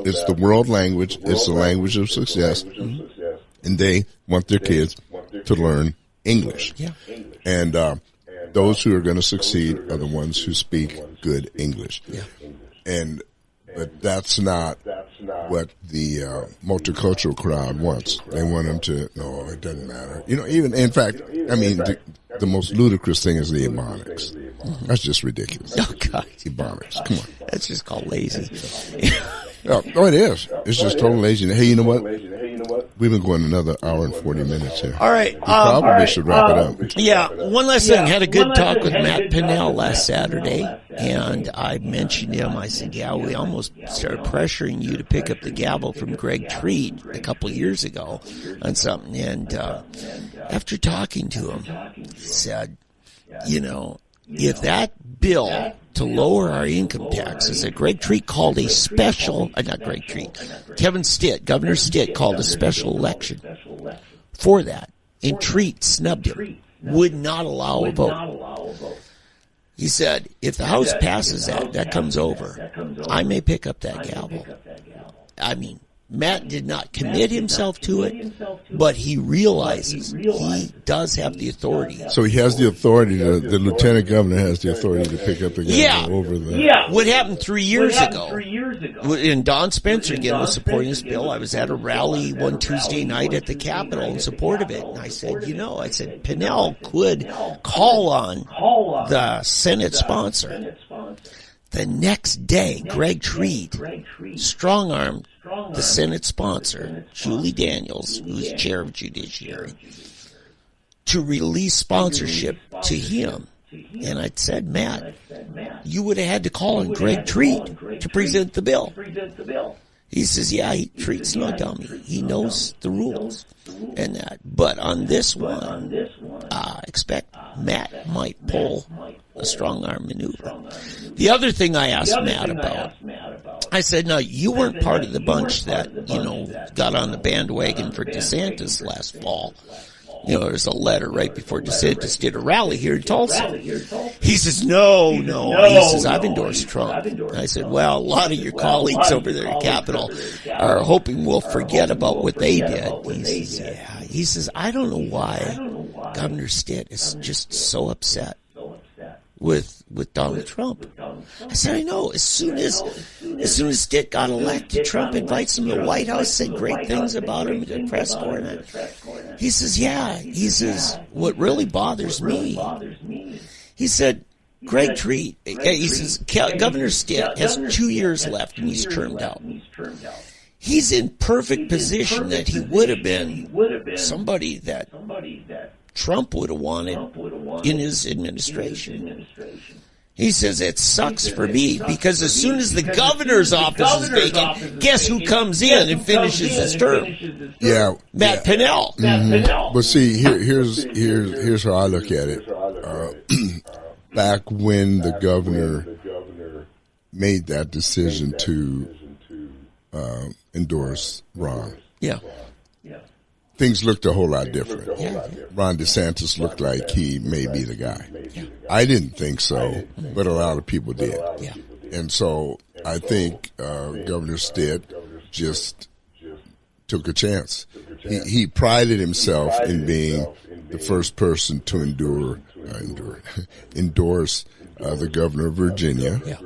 it's the world language. It's the language of success. And they want their kids to learn English. Yeah. And, those who are going to succeed are the ones who speak good English. Yeah. But that's not what the multicultural crowd wants. They want them to, no, it doesn't matter. Even, in fact, I mean, the most ludicrous thing is the Ebonics. That's just ridiculous. Oh, God. Ebonics, come on. That's just called lazy. Oh, it is. It's just total laziness. Hey, you know what? We've been going another hour and 40 minutes here. All right. We probably should wrap it up. Yeah. One last thing. Had a good talk with Matt Pinnell last Saturday, and I mentioned him. I said, yeah, we almost started pressuring you to pick up the gavel from Greg Treat a couple of years ago on something. And after talking to him, he said, if that bill to lower our income taxes that Greg Treat called a special, not Greg Treat, Kevin Stitt, Governor Stitt called a special election for that, and Treat snubbed him, would not allow a vote. He said, if the House passes that comes over, I may pick up that gavel. I mean, Matt did not commit himself to it, but he realizes he does have the authority. So he has the authority, the lieutenant governor has the authority to pick up the gavel over the... Yeah. What happened 3 years ago, and Don Spencer again was supporting this bill. I was at a rally one Tuesday night at the Capitol in support of it, and I said, Pinnell could call on the Senate sponsor. The next day, Greg Treat strong-armed the Senate sponsor, Julie Daniels, who's chair of Judiciary, to release sponsorship to him. And I said, Matt, you would have had to call on Greg Treat to present the bill. He says, yeah, Treat's no dummy. He knows the rules and that. But on this one, I expect Matt might pull a strong arm maneuver. The other thing I asked Matt about, I said, no, you weren't part of the bunch that, got on the bandwagon for DeSantis last fall. There's a letter right before DeSantis did a rally here in Tulsa. He says, no. He says, I've endorsed Trump. I said, well, a lot of your colleagues over there at Capitol are hoping we'll forget about what they did. He says, yeah. He says, I don't know why Governor Stitt is just so upset with Donald Trump. I said, I know. As soon as Stitt got elected, Trump invites him to the White House, said great things about him at the press corps. He says, yeah. He says, what really bothers me, he said, Greg Treat, he says, Governor Stitt has 2 years left and he's termed out. He's in perfect position that he would have been somebody that Trump would have wanted in his administration. He says, it sucks for me because as soon as the governor's office is vacant, guess who comes in and finishes his term? Yeah. Matt Pinnell. Mm-hmm. But see, here's how I look at it. Back when the governor made that decision to endorse Ron. Yeah. Things looked a whole lot different. Yeah. Ron DeSantis looked like he may be the guy. I didn't think so, but a lot of people did. Yeah. And so I think Governor Stitt just took a chance. He prided himself in being the first person to endorse the governor of Virginia. Yeah.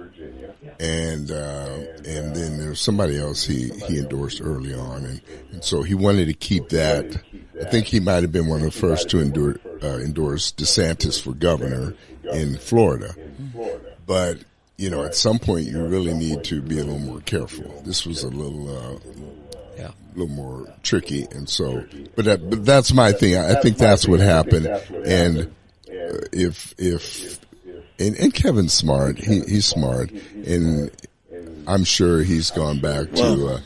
And then there's somebody else he endorsed early on, and so he wanted to keep that. I think he might have been one of the first to endorse DeSantis for governor in Florida. But at some point you really need to be a little more careful. This was a little more tricky, and so. But that's my thing. I think that's what happened, and And Kevin's smart. He's smart, and I'm sure he's gone back to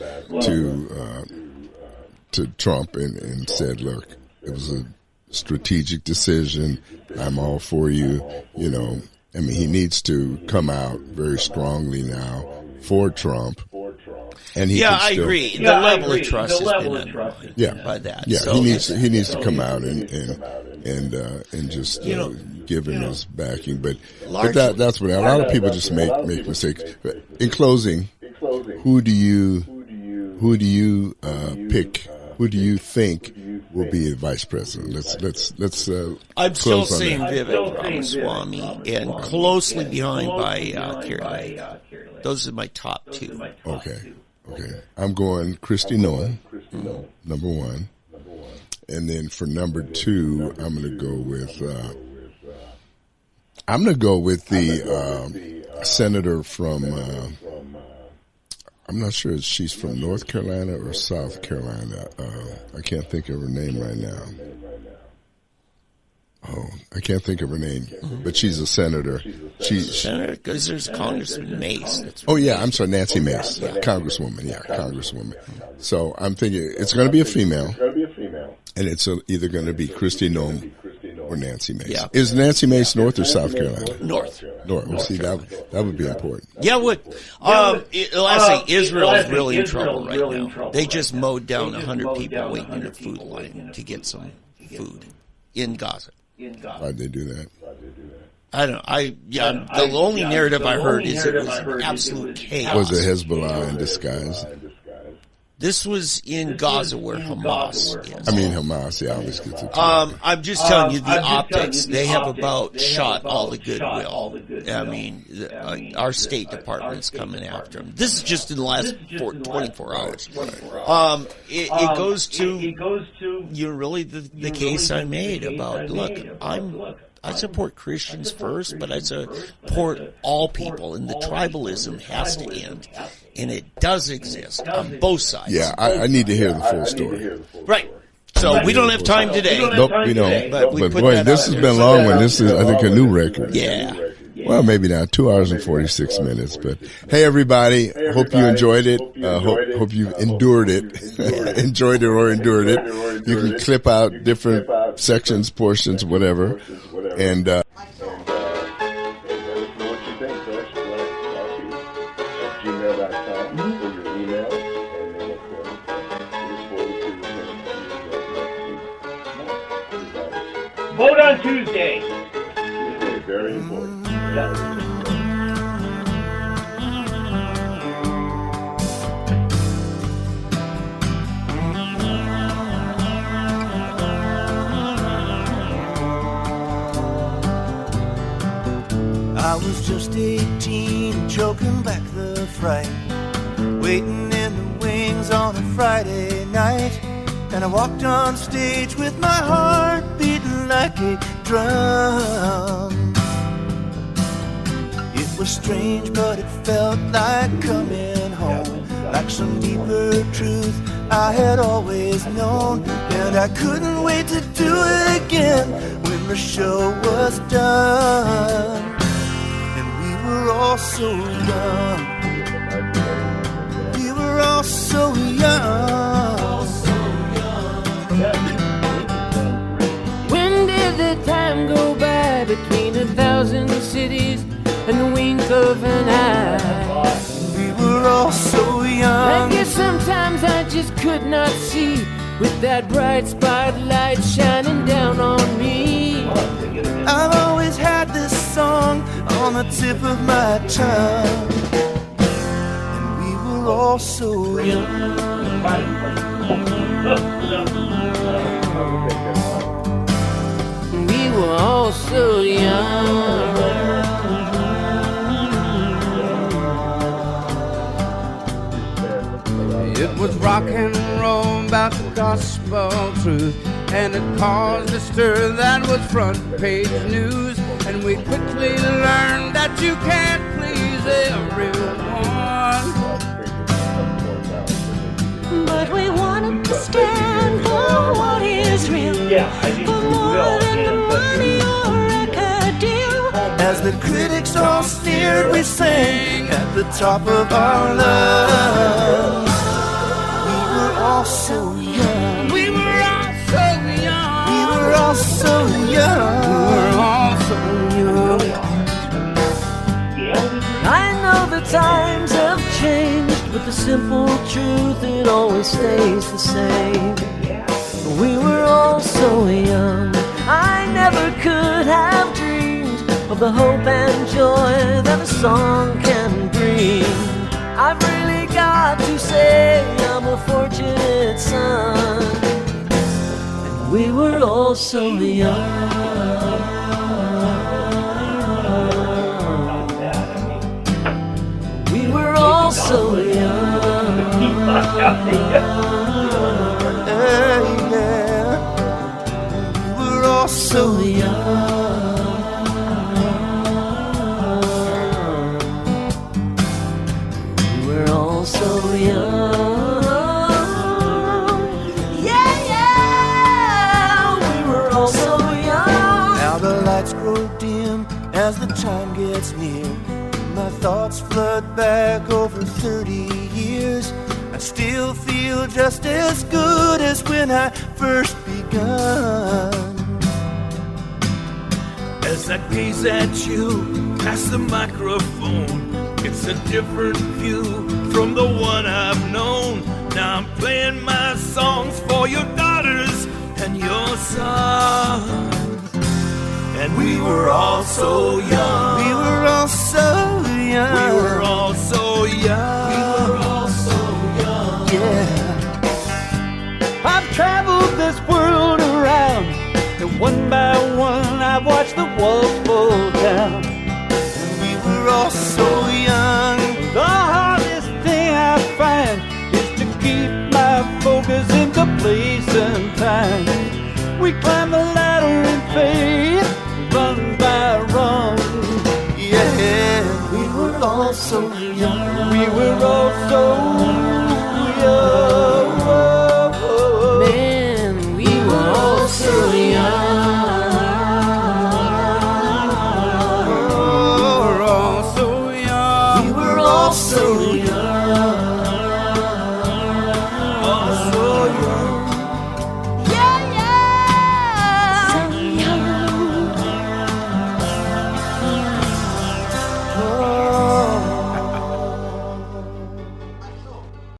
Trump and said, "Look, it was a strategic decision. I'm all for you." He needs to come out very strongly now for Trump And he Yeah, can I still, agree. The level of trust has been undermined Yeah, by that. yeah. So He needs to come out and just give him his backing. But that's what a lot of people just make mistakes. But in closing, who do you pick? Who do you think will be the vice president? Let's. I'm still close on saying that. Vivek Ramaswamy, and closely behind by Carrie Lake. Those are my top two. Okay. I'm going Kristi Noem, number one, and then for number two, I'm going to go with the senator from. I'm not sure if she's from North Carolina or South Carolina. I can't think of her name right now. Oh, I can't think of her name, but she's a senator. Senator, because there's Congressman Mace. I'm sorry, Nancy Mace, Congresswoman. So I'm thinking it's going to be a female, and it's either going to be Kristi Noem or Nancy Mace. Yeah. Is Nancy Mace North or South Carolina? North. Well, see, that would be important. Yeah, last thing, Israel is really in trouble right now. They just mowed down 100 people waiting in a food line to get some food in Gaza. Why'd they do that? I don't know. The only narrative I heard is it was absolute chaos. Was it Hezbollah in disguise? This was in Gaza where Hamas is. I mean, Hamas, yeah, obviously. I'm just telling you, the optics, they have about shot all the goodwill. I mean, our State Department's coming after them. This is just in the last 24 hours. It goes to, really the case I made about, look, I support Christians first, but I support all people, and the tribalism has to end. And it does exist on both sides. Yeah, I need to hear the full story. Right. So we don't have time today. Nope, we don't. But boy, this has been a long one. This is, I think, a new record. Yeah. Well, maybe not. 2 hours and 46 minutes. But hey, everybody, hope you enjoyed it. Hope you endured it. Enjoyed it or endured it. You can clip out different sections, portions, whatever. And gmail.com for your email, and then of course, we look forward to next week. Vote on Tuesday. Tuesday, very important. I was just 18, choking back the fright, waiting in the wings on a Friday night. And I walked on stage with my heart beating like a drum. It was strange, but it felt like coming home, like some deeper truth I had always known. And I couldn't wait to do it again when the show was done. We were all so young. We were all so young. When did the time go by between 1,000 cities and the wink of an eye? We were all so young. I guess sometimes I just could not see with that bright spotlight shining down on me. I've always had this song on the tip of my tongue. And we were all so young. We were all so young. It was rock and roll about the gospel truth, and it caused a stir that was front page news. And we quickly learned that you can't please everyone, but we wanted to stand for what is real, for more than the money or record deal. As the critics all sneered, we sang at the top of our lungs. We were all so young. we were all so young. We were all so young. We were all so young. I know the times have changed, but the simple truth, it always stays the same. We were all so young, I never could have dreamed of the hope and joy that a song can bring. I've really got to say I'm a fortunate son. And we were all so young. We were all so young. We were all so young. So young, yeah, yeah, we were all so young. Now the lights grow dim as the time gets near. My thoughts flood back over 30 years. I still feel just as good as when I first begun. As I gaze at you past the microphone, it's a different view from the one I've known. Now I'm playing my songs for your daughters and your sons. And we were all so young. We were all so young. We were all so young. We were all so young. Yeah. I've traveled this world around, and one by one I've watched the walls fall down. We were all so young. The hardest thing I find is to keep my focus into place and time. We climb the ladder in faith, run by run. Yeah, we were all so young. We were all so